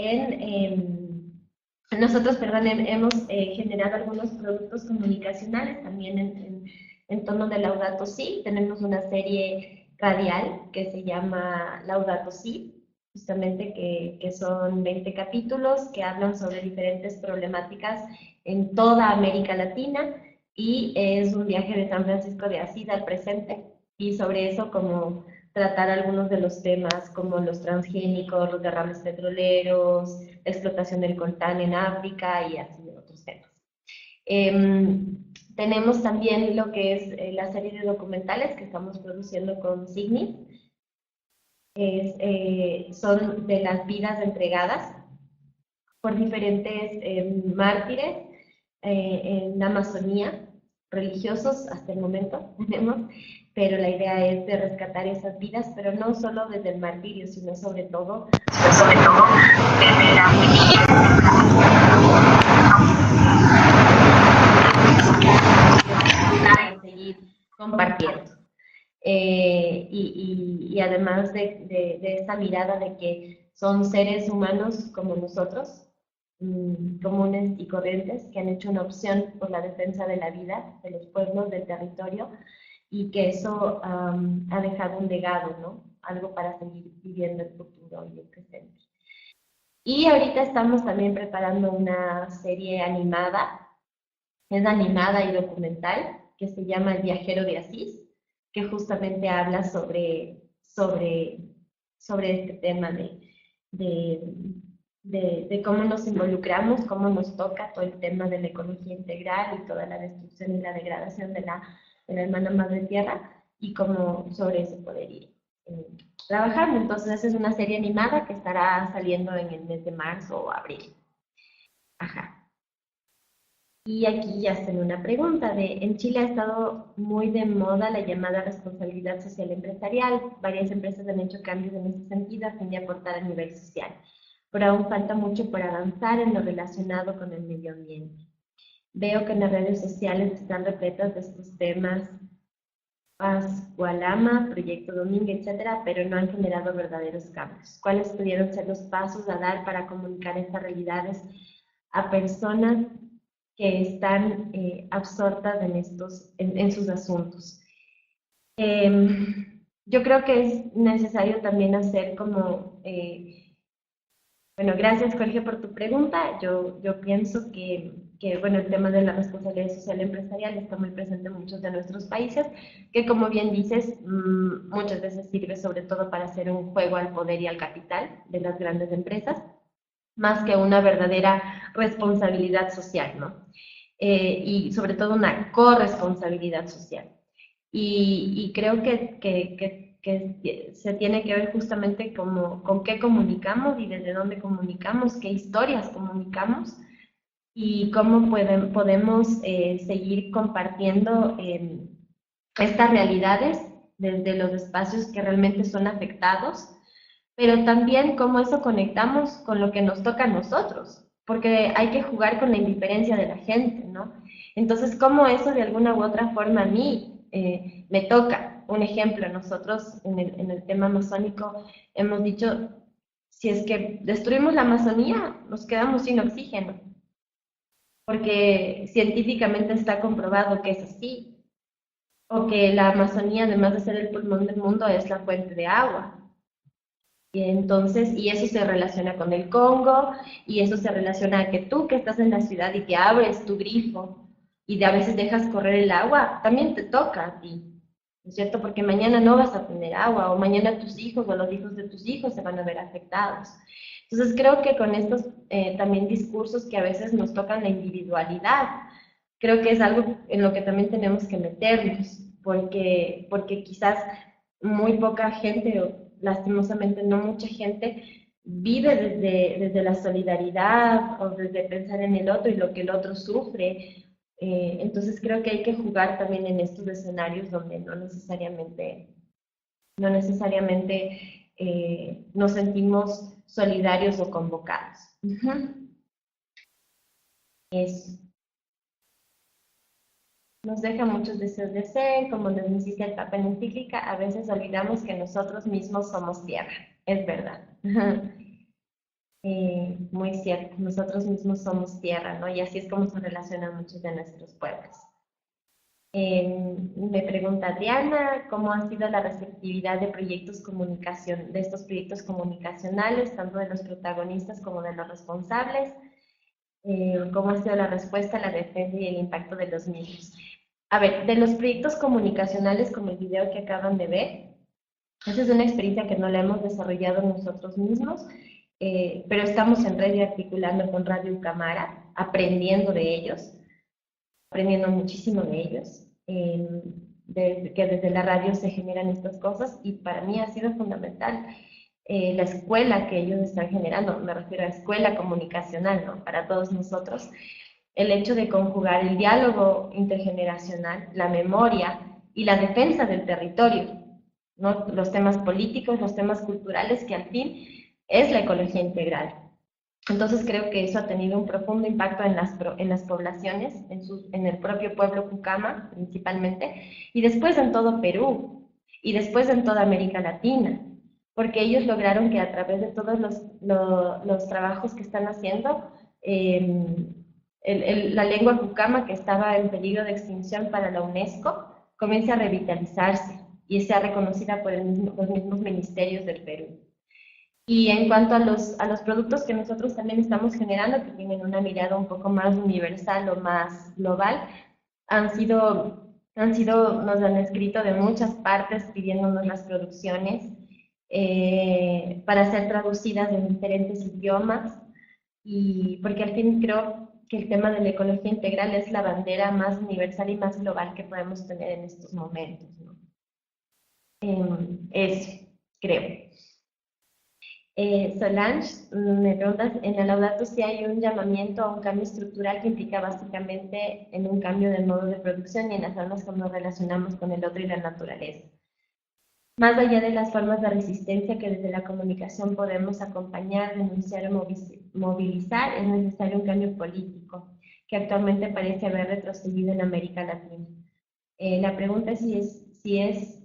nosotros, perdón, hemos generado algunos productos comunicacionales también en torno de Laudato Si. Tenemos una serie radial que se llama Laudato Si, justamente que son 20 capítulos que hablan sobre diferentes problemáticas en toda América Latina, y es un viaje de San Francisco de Asís al presente, y sobre eso como tratar algunos de los temas como los transgénicos, los derrames petroleros, la explotación del coltán en África y así otros temas. Tenemos también lo que es la serie de documentales que estamos produciendo con Signis. Son de las vidas entregadas por diferentes mártires en la Amazonía, religiosos hasta el momento tenemos, pero la idea es de rescatar esas vidas, pero no solo desde el martirio, sino sobre todo desde la seguir compartiendo. Y además de esa mirada de que son seres humanos como nosotros, comunes y corrientes, que han hecho una opción por la defensa de la vida, de los pueblos, del territorio, y que eso ha dejado un legado, ¿no? Algo para seguir viviendo el futuro y el presente. Y ahorita estamos también preparando una serie animada, es animada y documental, que se llama El viajero de Asís, que justamente habla sobre este tema de cómo nos involucramos, cómo nos toca todo el tema de la ecología integral y toda la destrucción y la degradación de la hermana madre tierra, y cómo sobre eso poder ir trabajando. Entonces esa es una serie animada que estará saliendo en el mes de marzo o abril. Ajá. Y aquí ya hacen una pregunta en Chile ha estado muy de moda la llamada responsabilidad social empresarial. Varias empresas han hecho cambios en ese sentido a fin de aportar a nivel social, pero aún falta mucho por avanzar en lo relacionado con el medio ambiente. Veo que en las redes sociales están repletas de estos temas, Pascualama, Proyecto Domingo, etcétera, pero no han generado verdaderos cambios. ¿Cuáles pudieron ser los pasos a dar para comunicar estas realidades a personas que están absortas en sus asuntos? Yo creo que es necesario también hacer como... bueno, gracias Jorge por tu pregunta. Yo pienso que bueno, el tema de la responsabilidad social empresarial está muy presente en muchos de nuestros países, que como bien dices, muchas veces sirve sobre todo para hacer un juego al poder y al capital de las grandes empresas, más que una verdadera responsabilidad social, ¿no? Y sobre todo una corresponsabilidad social. Y creo que se tiene que ver justamente con qué comunicamos y desde dónde comunicamos, qué historias comunicamos y cómo podemos seguir compartiendo estas realidades desde los espacios que realmente son afectados, pero también cómo eso conectamos con lo que nos toca a nosotros, porque hay que jugar con la indiferencia de la gente, ¿no? Entonces, cómo eso de alguna u otra forma a mí me toca. Un ejemplo, nosotros en el tema amazónico hemos dicho, si es que destruimos la Amazonía, nos quedamos sin oxígeno, porque científicamente está comprobado que es así, o que la Amazonía, además de ser el pulmón del mundo, es la fuente de agua. Y entonces, y eso se relaciona con el Congo, y eso se relaciona a que tú que estás en la ciudad y que abres tu grifo, y a veces dejas correr el agua, también te toca a ti, ¿no es cierto? Porque mañana no vas a tener agua, o mañana tus hijos o los hijos de tus hijos se van a ver afectados. Entonces creo que con estos también discursos que a veces nos tocan la individualidad, creo que es algo en lo que también tenemos que meternos, porque quizás muy poca gente, o lastimosamente no mucha gente, vive desde la solidaridad o desde pensar en el otro y lo que el otro sufre. Entonces creo que hay que jugar también en estos escenarios donde no necesariamente nos sentimos solidarios o convocados. Eso. Nos deja muchos deseos de ser, como nos indica el Papa encíclica, a veces olvidamos que nosotros mismos somos tierra. Es verdad. Muy cierto, nosotros mismos somos tierra, ¿no? Y así es como se relacionan muchos de nuestros pueblos. Me pregunta Adriana, ¿cómo ha sido la receptividad de estos proyectos comunicacionales, tanto de los protagonistas como de los responsables? ¿Cómo ha sido la respuesta a la defensa y el impacto de los mismos? A ver, de los proyectos comunicacionales, como el video que acaban de ver, esa es una experiencia que no la hemos desarrollado nosotros mismos, pero estamos en red y articulando con Radio Cámara, aprendiendo de ellos, aprendiendo muchísimo de ellos, que desde la radio se generan estas cosas, y para mí ha sido fundamental la escuela que ellos están generando, me refiero a escuela comunicacional, ¿no? Para todos nosotros, el hecho de conjugar el diálogo intergeneracional, la memoria y la defensa del territorio, ¿no? Los temas políticos, los temas culturales, que al fin es la ecología integral. Entonces creo que eso ha tenido un profundo impacto en las poblaciones, en el propio pueblo Pucama principalmente, y después en todo Perú, y después en toda América Latina, porque ellos lograron que a través de todos los trabajos que están haciendo, la lengua Pucama, que estaba en peligro de extinción para la UNESCO, comience a revitalizarse y sea reconocida por los mismos ministerios del Perú. Y en cuanto a los productos que nosotros también estamos generando, que tienen una mirada un poco más universal o más global, nos han escrito de muchas partes pidiéndonos las producciones para ser traducidas en diferentes idiomas, y porque al fin creo que el tema de la ecología integral es la bandera más universal y más global que podemos tener en estos momentos, ¿no? Eso, creo. Solange, me preguntas, en el Laudato si hay un llamamiento a un cambio estructural que implica básicamente en un cambio del modo de producción y en las formas como nos relacionamos con el otro y la naturaleza. Más allá de las formas de resistencia que desde la comunicación podemos acompañar, denunciar o movilizar, es necesario un cambio político, que actualmente parece haber retrocedido en América Latina. La pregunta es si es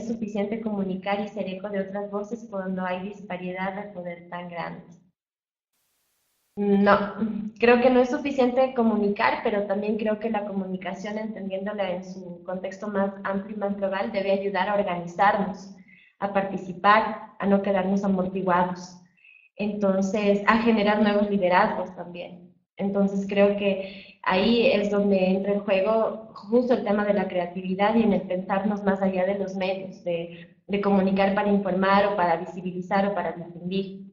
suficiente comunicar y ser eco de otras voces cuando hay disparidad de poder tan grandes. No, creo que no es suficiente comunicar, pero también creo que la comunicación, entendiéndola en su contexto más amplio y más global, debe ayudar a organizarnos, a participar, a no quedarnos amortiguados. Entonces, a generar nuevos liderazgos también. Entonces, creo que ahí es donde entra en juego justo el tema de la creatividad y en el pensarnos más allá de los medios, de comunicar para informar o para visibilizar o para difundir,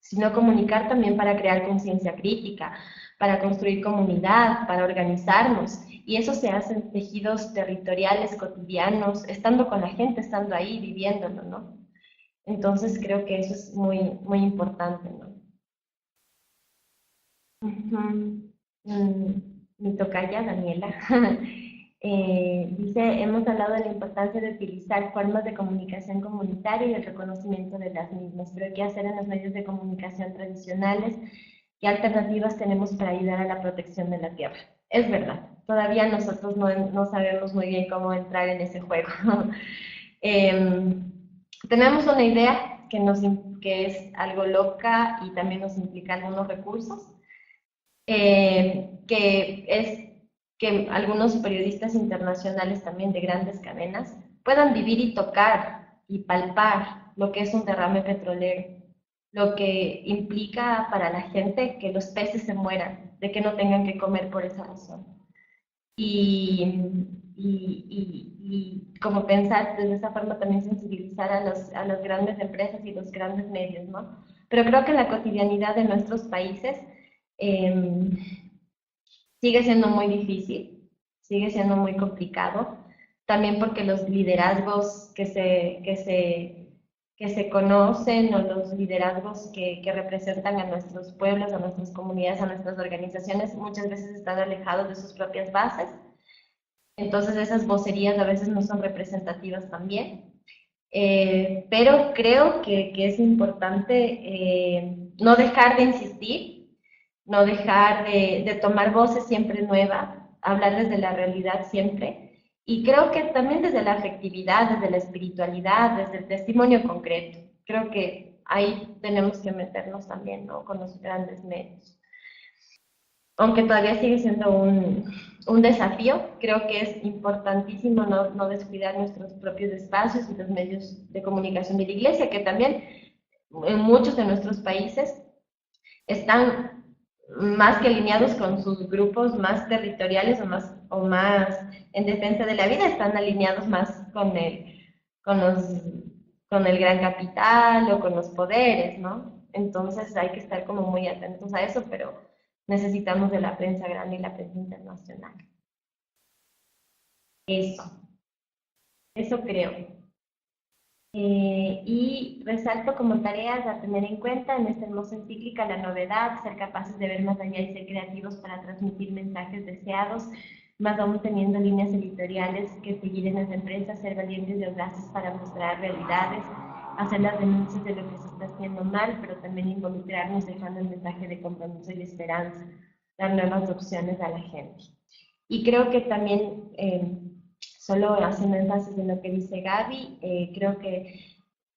sino comunicar también para crear conciencia crítica, para construir comunidad, para organizarnos. Y eso se hace en tejidos territoriales, cotidianos, estando con la gente, estando ahí, viviéndolo, ¿no? Entonces creo que eso es muy, muy importante, ¿no? Mi tocaya, Daniela, dice, hemos hablado de la importancia de utilizar formas de comunicación comunitaria y el reconocimiento de las mismas, pero ¿qué hacer en los medios de comunicación tradicionales? ¿Qué alternativas tenemos para ayudar a la protección de la tierra? Es verdad, todavía nosotros no sabemos muy bien cómo entrar en ese juego. Tenemos una idea que es algo loca y también nos implica algunos recursos, que es que algunos periodistas internacionales también de grandes cadenas puedan vivir y tocar y palpar lo que es un derrame petrolero, lo que implica para la gente que los peces se mueran, de que no tengan que comer por esa razón. Y como pensar desde esa forma también sensibilizar a las grandes empresas y los grandes medios, ¿no? Pero creo que la cotidianidad de nuestros países sigue siendo muy difícil, sigue siendo muy complicado, también porque los liderazgos que se conocen o los liderazgos que representan a nuestros pueblos, a nuestras comunidades, a nuestras organizaciones, muchas veces están alejados de sus propias bases. Entonces esas vocerías a veces no son representativas también. Pero creo que es importante no dejar de insistir, no dejar de tomar voces siempre nuevas, hablar desde la realidad siempre, y creo que también desde la afectividad, desde la espiritualidad, desde el testimonio concreto. Creo que ahí tenemos que meternos también, ¿no?, con los grandes medios. Aunque todavía sigue siendo un desafío, creo que es importantísimo no descuidar nuestros propios espacios y los medios de comunicación de la Iglesia, que también en muchos de nuestros países están más que alineados con sus grupos más territoriales o más en defensa de la vida, están alineados más con el gran capital o con los poderes, ¿no? Entonces hay que estar como muy atentos a eso, pero necesitamos de la prensa grande y la prensa internacional. Eso creo. Y resalto como tareas a tener en cuenta en esta hermosa encíclica la novedad, ser capaces de ver más allá y ser creativos para transmitir mensajes deseados, más aún teniendo líneas editoriales que seguir en las empresas, ser valientes y audaces para mostrar realidades, hacer las denuncias de lo que se está haciendo mal, pero también involucrarnos dejando el mensaje de compromiso y esperanza, dar nuevas opciones a la gente. Y creo que también, solo haciendo énfasis en lo que dice Gaby, creo que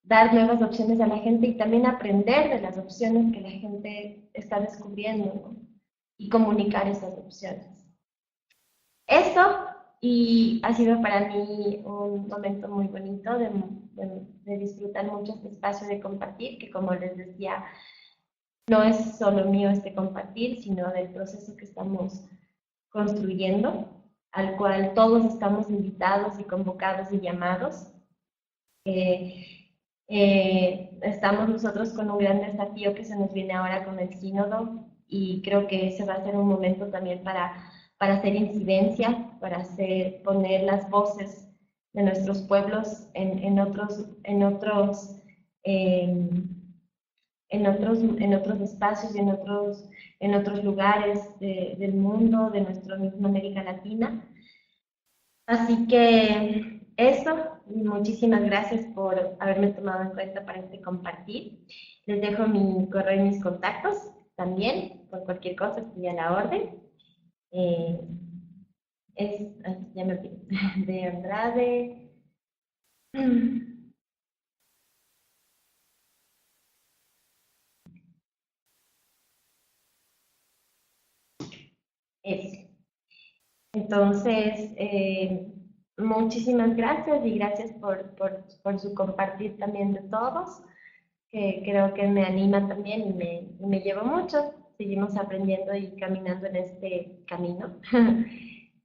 dar nuevas opciones a la gente y también aprender de las opciones que la gente está descubriendo, ¿no? Y comunicar esas opciones. Eso, y ha sido para mí un momento muy bonito de disfrutar mucho este espacio de compartir, que como les decía, no es solo mío este compartir, sino del proceso que estamos construyendo, al cual todos estamos invitados y convocados y llamados. Estamos nosotros con un gran desafío que se nos viene ahora con el sínodo y creo que ese va a ser un momento también para hacer incidencia, para poner las voces de nuestros pueblos en otros espacios y en otros lugares del mundo, de nuestra misma América Latina. Así que eso, muchísimas gracias por haberme tomado en cuenta para este compartir. Les dejo mi correo y mis contactos también, por cualquier cosa estoy a la orden. Ya me olvidé, de Andrade. Eso. Entonces, muchísimas gracias y gracias por su compartir también de todos, que creo que me anima también y me lleva mucho. Seguimos aprendiendo y caminando en este camino.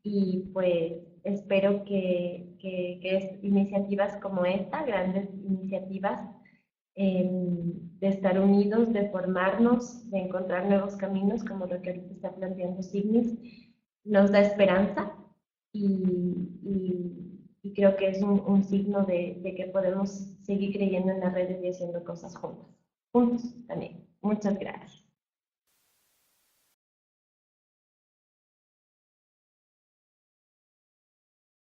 Y pues espero que iniciativas como esta, grandes iniciativas, de estar unidos, de formarnos, de encontrar nuevos caminos, como lo que ahorita está planteando Signis, nos da esperanza y creo que es un signo de que podemos seguir creyendo en las redes y haciendo cosas juntos también. Muchas gracias.